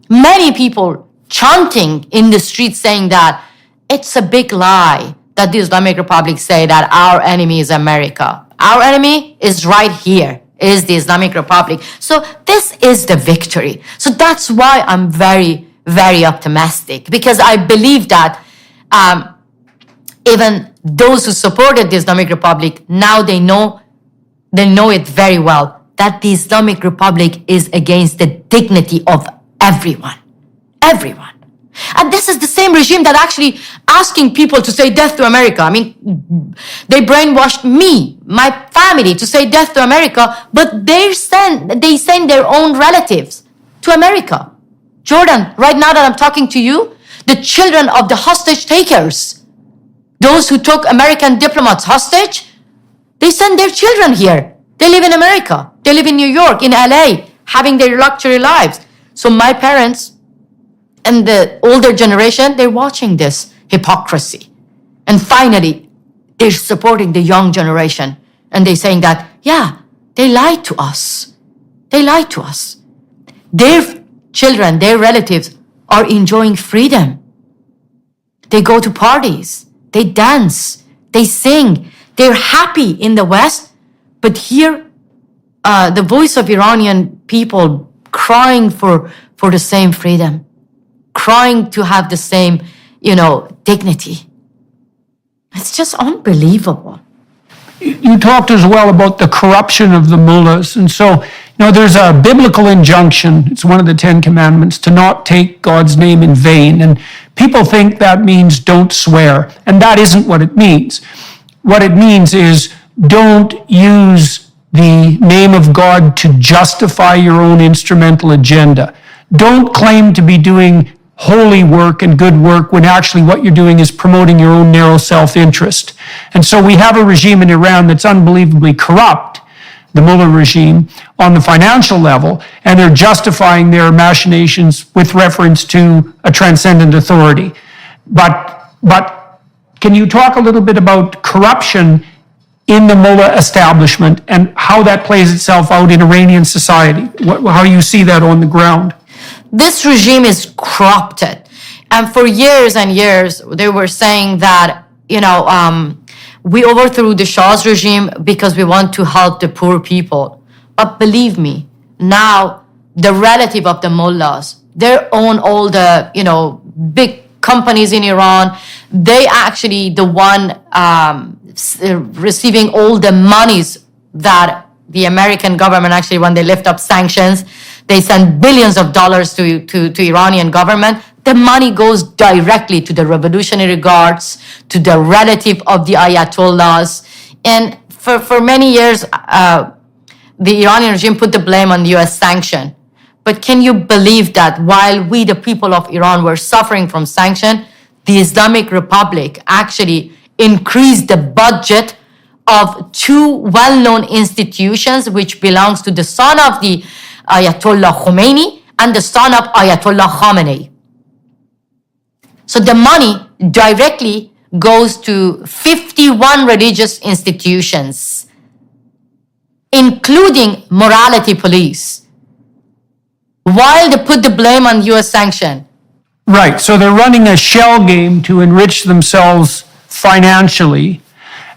Many people chanting in the streets saying that it's a big lie that the Islamic Republic say that our enemy is America. Our enemy is right here, is the Islamic Republic. So this is the victory. So that's why I'm very, very optimistic, because I believe that even those who supported the Islamic Republic, now they know it very well, that the Islamic Republic is against the dignity of everyone. And this is the same regime that actually asking people to say death to America. I mean, they brainwashed me, my family, to say death to America, but they send their own relatives to America. Jordan, right now that I'm talking to you, the children of the hostage takers, those who took American diplomats hostage, they send their children here. They live in America. They live in New York, in LA, having their luxury lives. So my parents and the older generation, they're watching this hypocrisy. And finally, they're supporting the young generation. And they're saying that, yeah, they lied to us. They lied to us. Their children, their relatives are enjoying freedom. They go to parties. They dance. They sing. They're happy in the West. But here, the voice of Iranian people crying for the same freedom, crying to have the same, dignity. It's just unbelievable. You talked as well about the corruption of the mullahs. And so, there's a biblical injunction, it's one of the 10 commandments, to not take God's name in vain. And people think that means don't swear. And that isn't what it means. What it means is don't use the name of God to justify your own instrumental agenda. Don't claim to be doing holy work and good work when actually what you're doing is promoting your own narrow self-interest. And so we have a regime in Iran that's unbelievably corrupt, the mullah regime, on the financial level, and they're justifying their machinations with reference to a transcendent authority. But can you talk a little bit about corruption in the mullah establishment and how that plays itself out in Iranian society? How you see that on the ground? This regime is corrupted. And for years and years, they were saying that, we overthrew the Shah's regime because we want to help the poor people. But believe me, now the relative of the mullahs, they own all the, big companies in Iran. They actually the one receiving all the monies that the American government actually, when they lift up sanctions, they send billions of dollars to Iranian government. The money goes directly to the Revolutionary Guards, to the relative of the Ayatollahs. And for many years, the Iranian regime put the blame on the US sanction. But can you believe that while we, the people of Iran, were suffering from sanction, the Islamic Republic actually increased the budget of two well-known institutions which belongs to the son of the Ayatollah Khomeini and the son of Ayatollah Khamenei. So the money directly goes to 51 religious institutions, including morality police, while they put the blame on US sanction. Right, so they're running a shell game to enrich themselves financially,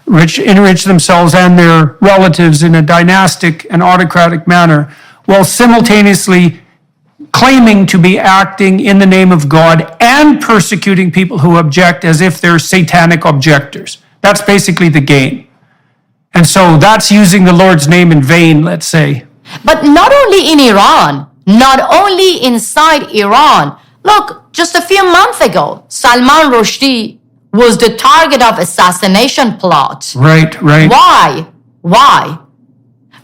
enrich themselves and their relatives in a dynastic and autocratic manner, while simultaneously claiming to be acting in the name of God and persecuting people who object as if they're satanic objectors. That's basically the game. And so that's using the Lord's name in vain, let's say. But not only in Iran, not only inside Iran. Look, just a few months ago, Salman Rushdie was the target of assassination plot. Right. Why?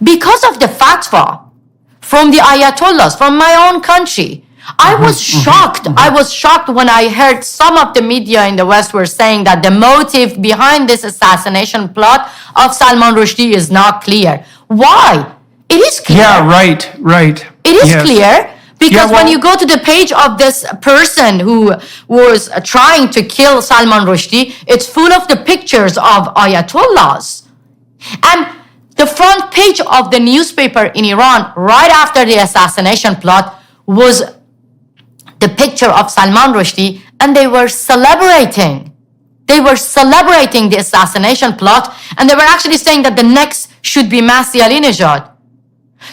Because of the fatwa from the Ayatollahs, from my own country. I was shocked. I was shocked when I heard some of the media in the West were saying that the motive behind this assassination plot of Salman Rushdie is not clear. Why? It is clear. Yeah, right. It is clear because when you go to the page of this person who was trying to kill Salman Rushdie, it's full of the pictures of Ayatollahs. And the front page of the newspaper in Iran, right after the assassination plot, was the picture of Salman Rushdie, and they were celebrating. They were celebrating the assassination plot, and they were actually saying that the next should be Masih Alinejad.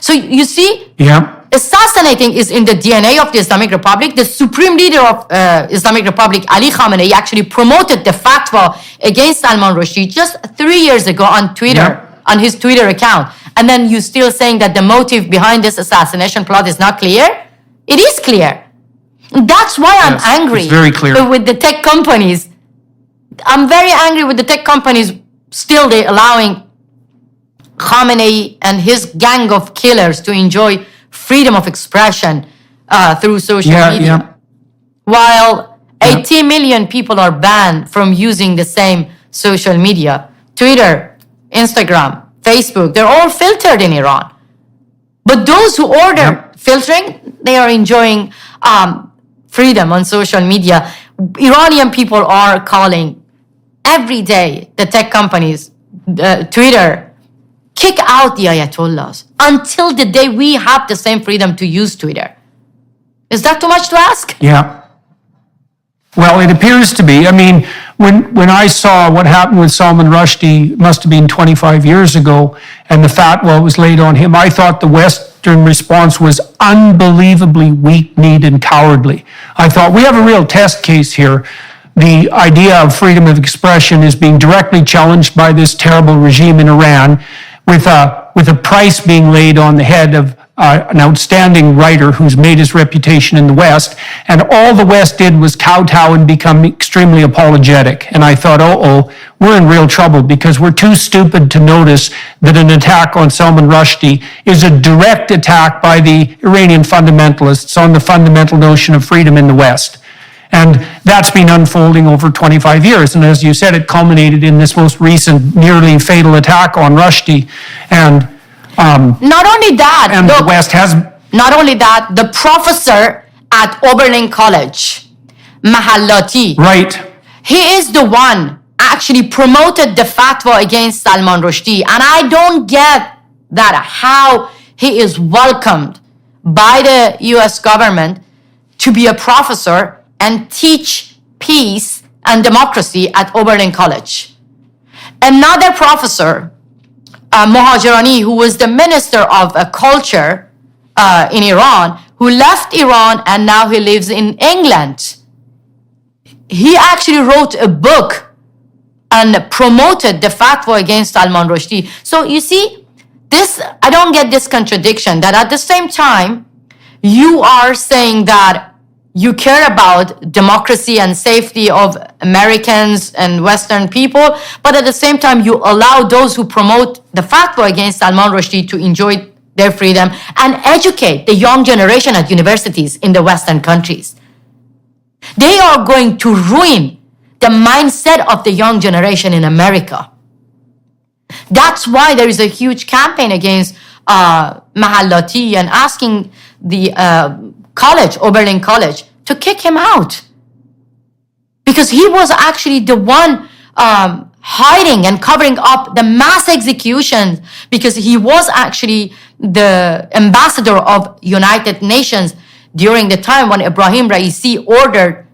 So you see, assassinating is in the DNA of the Islamic Republic. The supreme leader of Islamic Republic, Ali Khamenei, actually promoted the fatwa against Salman Rushdie just 3 years ago on Twitter, on his Twitter account. And then you still saying that the motive behind this assassination plot is not clear? It is clear. That's why I'm angry it's very clear. with the tech companies. I'm very angry with the tech companies. Still, they're allowing Khamenei and his gang of killers to enjoy freedom of expression through social media. While 80 million people are banned from using the same social media. Twitter, Instagram, Facebook, they're all filtered in Iran. But those who order filtering, they are enjoying freedom on social media. Iranian people are calling every day the tech companies, Twitter, kick out the Ayatollahs until the day we have the same freedom to use Twitter. Is that too much to ask? Yeah. Well, it appears to be. I mean, when I saw what happened with Salman Rushdie, must have been 25 years ago, and the fatwa was laid on him, I thought the Western response was unbelievably weak-kneed and cowardly. I thought, we have a real test case here. The idea of freedom of expression is being directly challenged by this terrible regime in Iran, with a price being laid on the head of an outstanding writer who's made his reputation in the West, and all the West did was kowtow and become extremely apologetic. And I thought, we're in real trouble because we're too stupid to notice that an attack on Salman Rushdie is a direct attack by the Iranian fundamentalists on the fundamental notion of freedom in the West. And that's been unfolding over 25 years. And as you said, it culminated in this most recent nearly fatal attack on Rushdie. And not only that, and look, the West has... Not only that, the professor at Oberlin College, Mahallati, Right. he is the one actually promoted the fatwa against Salman Rushdie. And I don't get that, how he is welcomed by the US government to be a professor and teach peace and democracy at Oberlin College. Another professor, Mohajerani, who was the minister of culture in Iran, who left Iran and now he lives in England. He actually wrote a book and promoted the fatwa against Salman Rushdie. So you see, this, I don't get this contradiction that at the same time, you are saying that you care about democracy and safety of Americans and Western people, but at the same time, you allow those who promote the fatwa against Salman Rushdie to enjoy their freedom and educate the young generation at universities in the Western countries. They are going to ruin the mindset of the young generation in America. That's why there is a huge campaign against Mahallati and asking the college, Oberlin College, to kick him out. Because he was actually the one hiding and covering up the mass executions, because he was actually the ambassador of United Nations during the time when Ibrahim Raisi ordered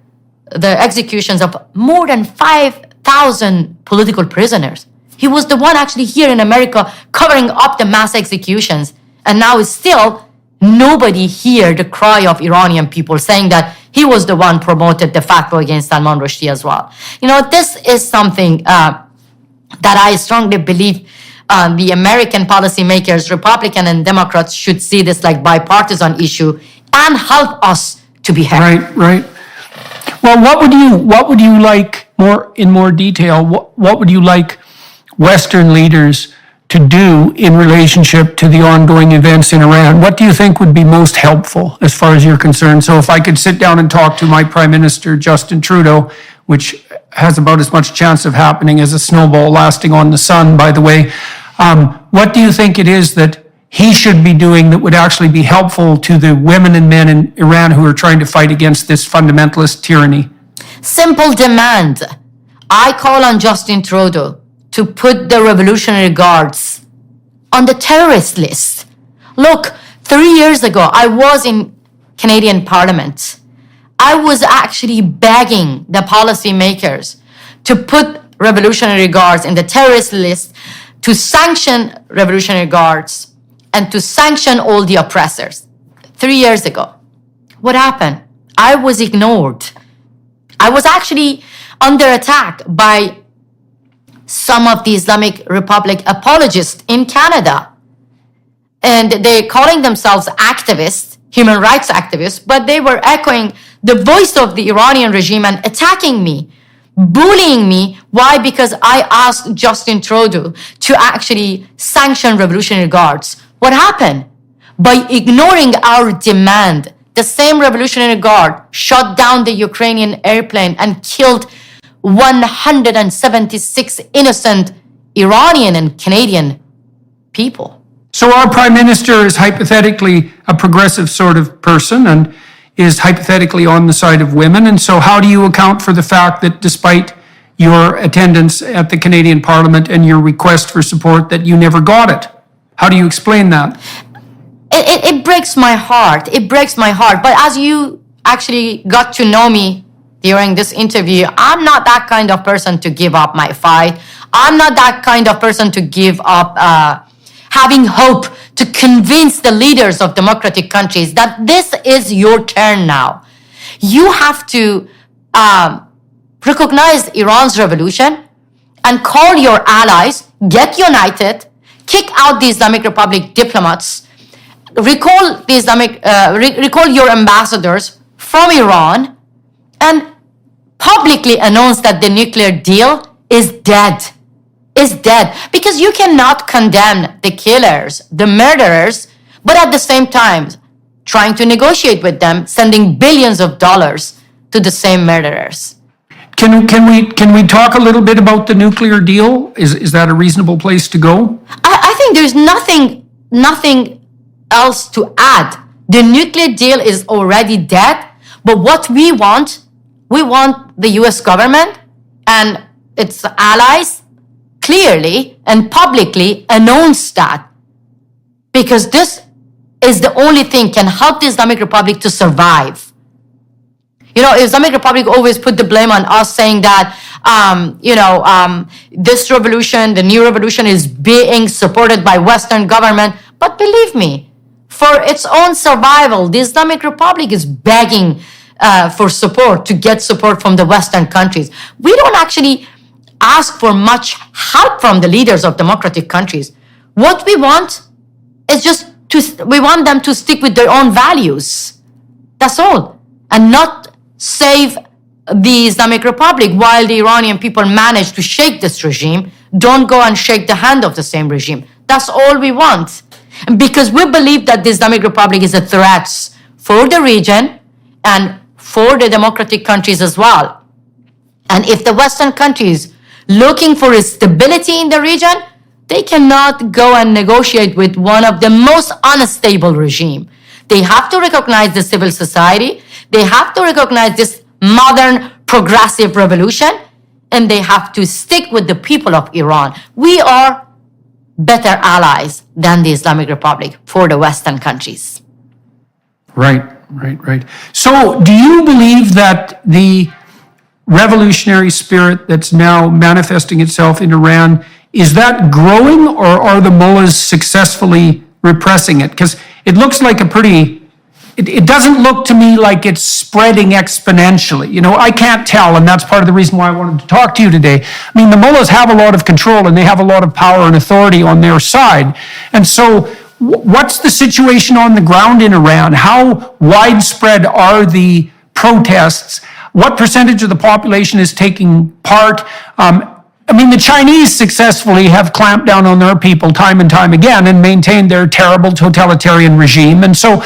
the executions of more than 5,000 political prisoners. He was the one actually here in America covering up the mass executions. And now still nobody hear the cry of Iranian people saying that he was the one promoted the fatwa against Salman Rushdie as well. You know, this is something that I strongly believe the American policymakers, Republican and Democrats, should see this like bipartisan issue and help us to be heard. Right. Well, what would you like in more detail? What would you like Western leaders to do in relationship to the ongoing events in Iran? What do you think would be most helpful as far as you're concerned? So if I could sit down and talk to my Prime Minister, Justin Trudeau, which has about as much chance of happening as a snowball lasting on the sun, by the way, what do you think it is that he should be doing that would actually be helpful to the women and men in Iran who are trying to fight against this fundamentalist tyranny? Simple demand. I call on Justin Trudeau to put the Revolutionary Guards on the terrorist list. Look, 3 years ago, I was in Canadian Parliament. I was actually begging the policymakers to put Revolutionary Guards in the terrorist list, to sanction Revolutionary Guards, and to sanction all the oppressors. 3 years ago. What happened? I was ignored. I was actually under attack by some of the Islamic Republic apologists in Canada. And they're calling themselves activists, human rights activists, but they were echoing the voice of the Iranian regime and attacking me, bullying me. Why? Because I asked Justin Trudeau to actually sanction Revolutionary Guards. What happened? By ignoring our demand, the same Revolutionary Guard shot down the Ukrainian airplane and killed 176 innocent Iranian and Canadian people. So our Prime Minister is hypothetically a progressive sort of person and is hypothetically on the side of women. And so how do you account for the fact that despite your attendance at the Canadian Parliament and your request for support that you never got it? How do you explain that? It breaks my heart. It breaks my heart. But as you actually got to know me during this interview, I'm not that kind of person to give up my fight. I'm not that kind of person to give up having hope to convince the leaders of democratic countries that this is your turn now. You have to recognize Iran's revolution and call your allies, get united, kick out the Islamic Republic diplomats, recall your ambassadors from Iran, and publicly announce that the nuclear deal is dead. Because you cannot condemn the killers, the murderers, but at the same time trying to negotiate with them, sending billions of dollars to the same murderers. Can we talk a little bit about the nuclear deal? Is that a reasonable place to go? I think there's nothing else to add. The nuclear deal is already dead. But what we want the U.S. government and its allies clearly and publicly announce that, because this is the only thing can help the Islamic Republic to survive. Islamic Republic always put the blame on us, saying that, this revolution, the new revolution, is being supported by Western government. But believe me, for its own survival, the Islamic Republic is begging for support, to get support from the Western countries. We don't actually ask for much help from the leaders of democratic countries. What we want is we want them to stick with their own values. That's all. And not save the Islamic Republic while the Iranian people manage to shake this regime. Don't go and shake the hand of the same regime. That's all we want. Because we believe that the Islamic Republic is a threat for the region and for the democratic countries as well. And if the Western countries looking for stability in the region, they cannot go and negotiate with one of the most unstable regime. They have to recognize the civil society. They have to recognize this modern progressive revolution, and they have to stick with the people of Iran. We are better allies than the Islamic Republic for the Western countries. Right. So do you believe that the revolutionary spirit that's now manifesting itself in Iran, is that growing, or are the mullahs successfully repressing it? Because it looks like it doesn't look to me like it's spreading exponentially. I can't tell, and that's part of the reason why I wanted to talk to you today. I mean, the mullahs have a lot of control and they have a lot of power and authority on their side. And so what's the situation on the ground in Iran? How widespread are the protests? What percentage of the population is taking part? The Chinese successfully have clamped down on their people time and time again and maintained their terrible totalitarian regime. And so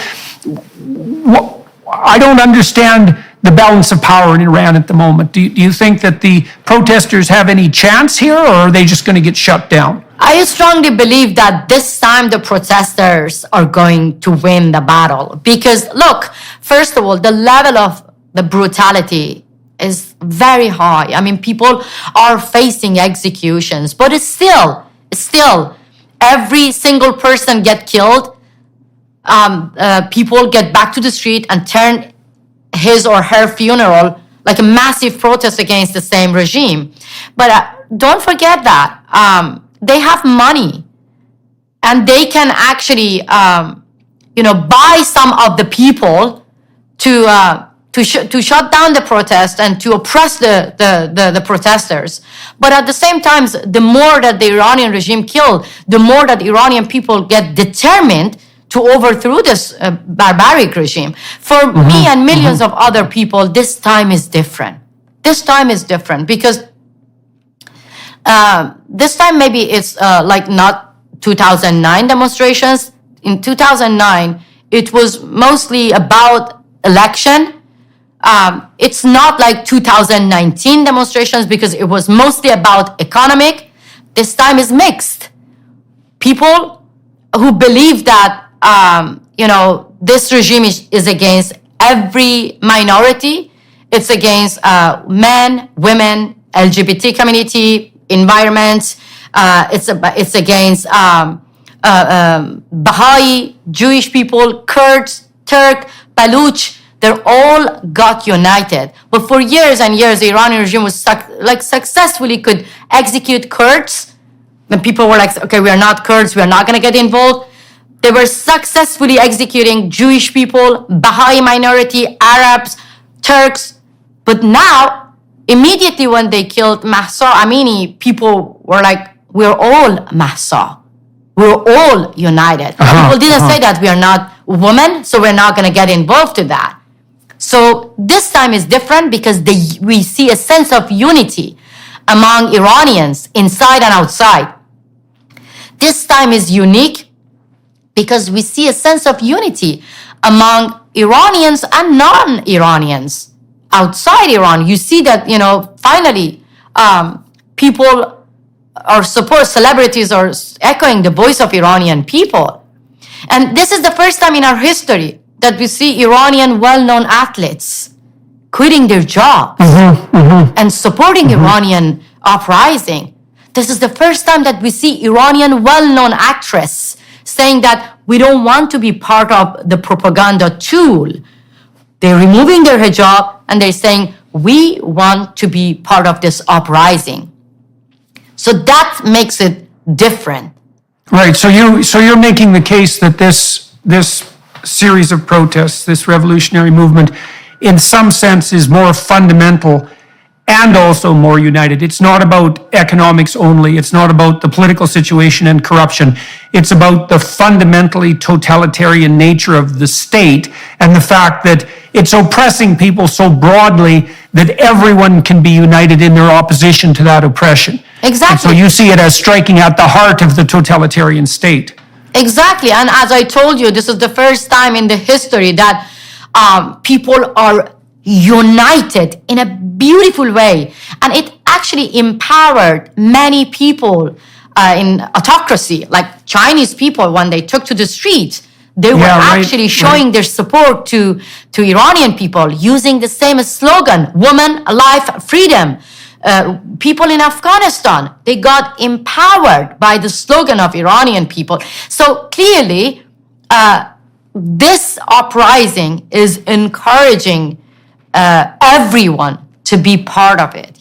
I don't understand the balance of power in Iran at the moment. Do you think that the protesters have any chance here, or are they just going to get shut down? I strongly believe that this time the protesters are going to win the battle. Because, look, first of all, the level of the brutality is very high. People are facing executions, but it's still, every single person get killed. People get back to the street and turn his or her funeral like a massive protest against the same regime. But don't forget that they have money, and they can actually, buy some of the people to shut down the protest and to oppress the protesters. But at the same time, the more that the Iranian regime killed, the more that Iranian people get determined to overthrow this barbaric regime. For me and millions of other people, this time is different. This time is different because this time maybe it's like not 2009 demonstrations. In 2009, it was mostly about election. It's not like 2019 demonstrations because it was mostly about economic. This time is mixed. People who believe that this regime is against every minority. It's against men, women, LGBT community, environment. It's against Baha'i, Jewish people, Kurds, Turk, Baluch. They're all got united. But for years and years, the Iranian regime was successfully could execute Kurds. When people were like, okay, we are not Kurds, we are not going to get involved. They were successfully executing Jewish people, Baha'i minority, Arabs, Turks. But now, immediately when they killed Mahsa Amini, people were like, we're all Mahsa. We're all united. People didn't say that we are not women, so we're not going to get involved to that. So this time is different because we see a sense of unity among Iranians inside and outside. This time is unique because we see a sense of unity among Iranians and non-Iranians outside Iran, you see that, finally, people or support celebrities are echoing the voice of Iranian people. And this is the first time in our history that we see Iranian well-known athletes quitting their jobs and supporting Iranian uprising. This is the first time that we see Iranian well-known actress saying that we don't want to be part of the propaganda tool. They're removing their hijab and they're saying, we want to be part of this uprising. So that makes it different. Right. So you're making the case that this series of protests, this revolutionary movement, in some sense is more fundamental and also more united. It's not about economics only. It's not about the political situation and corruption. It's about the fundamentally totalitarian nature of the state and the fact that it's oppressing people so broadly that everyone can be united in their opposition to that oppression. Exactly. And so you see it as striking at the heart of the totalitarian state. Exactly. And as I told you, this is the first time in the history that people are united in a beautiful way. And it actually empowered many people in autocracy, like Chinese people, when they took to the streets, they were actually showing their support to Iranian people using the same slogan, woman, life, freedom. People in Afghanistan, they got empowered by the slogan of Iranian people. So clearly, this uprising is encouraging everyone to be part of it.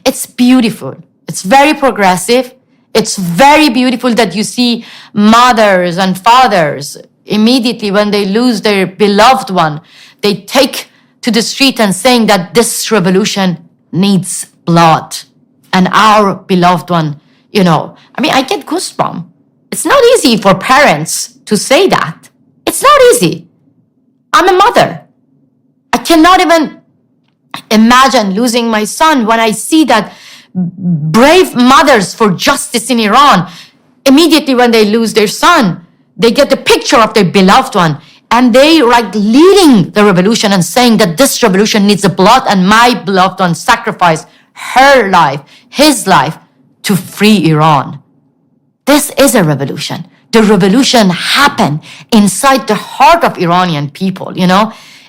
It's beautiful. It's very progressive. It's very beautiful that you see mothers and fathers immediately when they lose their beloved one, they take to the street and saying that this revolution needs blood and our beloved one, I get goosebumps. It's not easy for parents to say that. It's not easy. I'm a mother. I cannot even imagine losing my son when I see that brave mothers for justice in Iran, immediately when they lose their son, they get the picture of their beloved one and they leading the revolution and saying that this revolution needs the blood and my beloved one sacrificed her life, his life to free Iran. This is a revolution. The revolution happened inside the heart of Iranian people,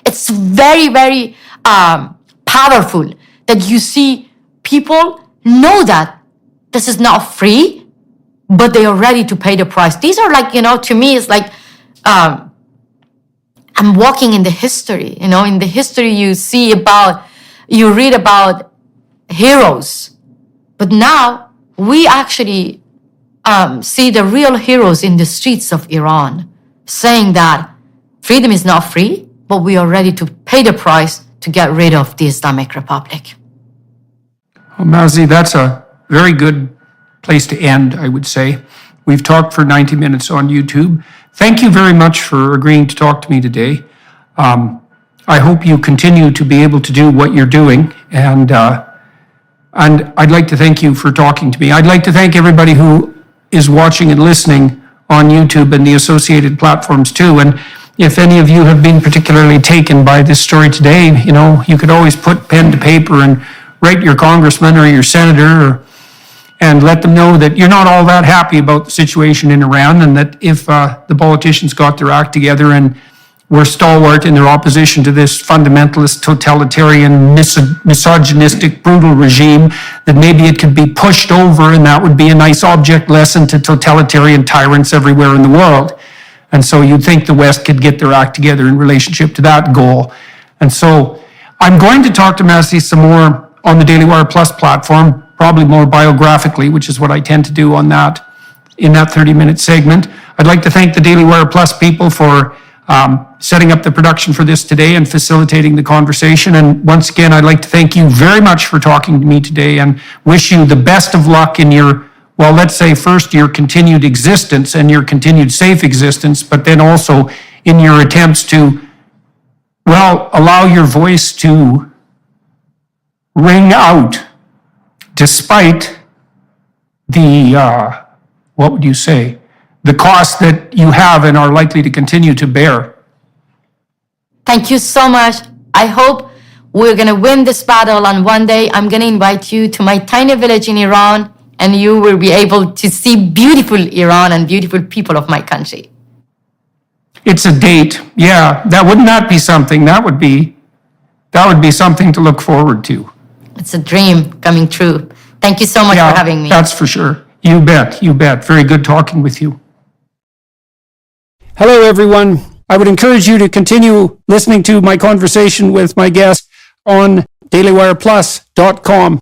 It's very, very powerful that you see people know that this is not free, but they are ready to pay the price. These are to me, it's like I'm walking in the history. In the history you read about heroes, but now we actually see the real heroes in the streets of Iran saying that freedom is not free, but we are ready to pay the price to get rid of the Islamic Republic. Well, Masih, that's a very good place to end, I would say. We've talked for 90 minutes on YouTube. Thank you very much for agreeing to talk to me today. I hope you continue to be able to do what you're doing, and I'd like to thank you for talking to me. I'd like to thank everybody who is watching and listening on YouTube and the associated platforms too. And if any of you have been particularly taken by this story today, you could always put pen to paper and write your congressman or your senator and let them know that you're not all that happy about the situation in Iran, and that if the politicians got their act together and were stalwart in their opposition to this fundamentalist, totalitarian, misogynistic, brutal regime, that maybe it could be pushed over and that would be a nice object lesson to totalitarian tyrants everywhere in the world. And so you'd think the West could get their act together in relationship to that goal. And so I'm going to talk to Masih some more on the Daily Wire Plus platform, probably more biographically, which is what I tend to do in that 30-minute segment. I'd like to thank the Daily Wire Plus people for setting up the production for this today and facilitating the conversation. And once again, I'd like to thank you very much for talking to me today and wish you the best of luck in your, well, let's say first your continued existence and your continued safe existence, but then also in your attempts to, well, allow your voice to ring out despite the, what would you say, the cost that you have and are likely to continue to bear. Thank you so much. I hope We're going to win this battle, and one day I'm going to invite you to my tiny village in Iran, and you will be able to see beautiful Iran and beautiful people of my country. It's a date. Yeah, that would not be something. That would be something to look forward to. It's a dream coming true. Thank you so much for having me. That's for sure. You bet. You bet. Very good talking with you. Hello, everyone. I would encourage you to continue listening to my conversation with my guest on dailywireplus.com.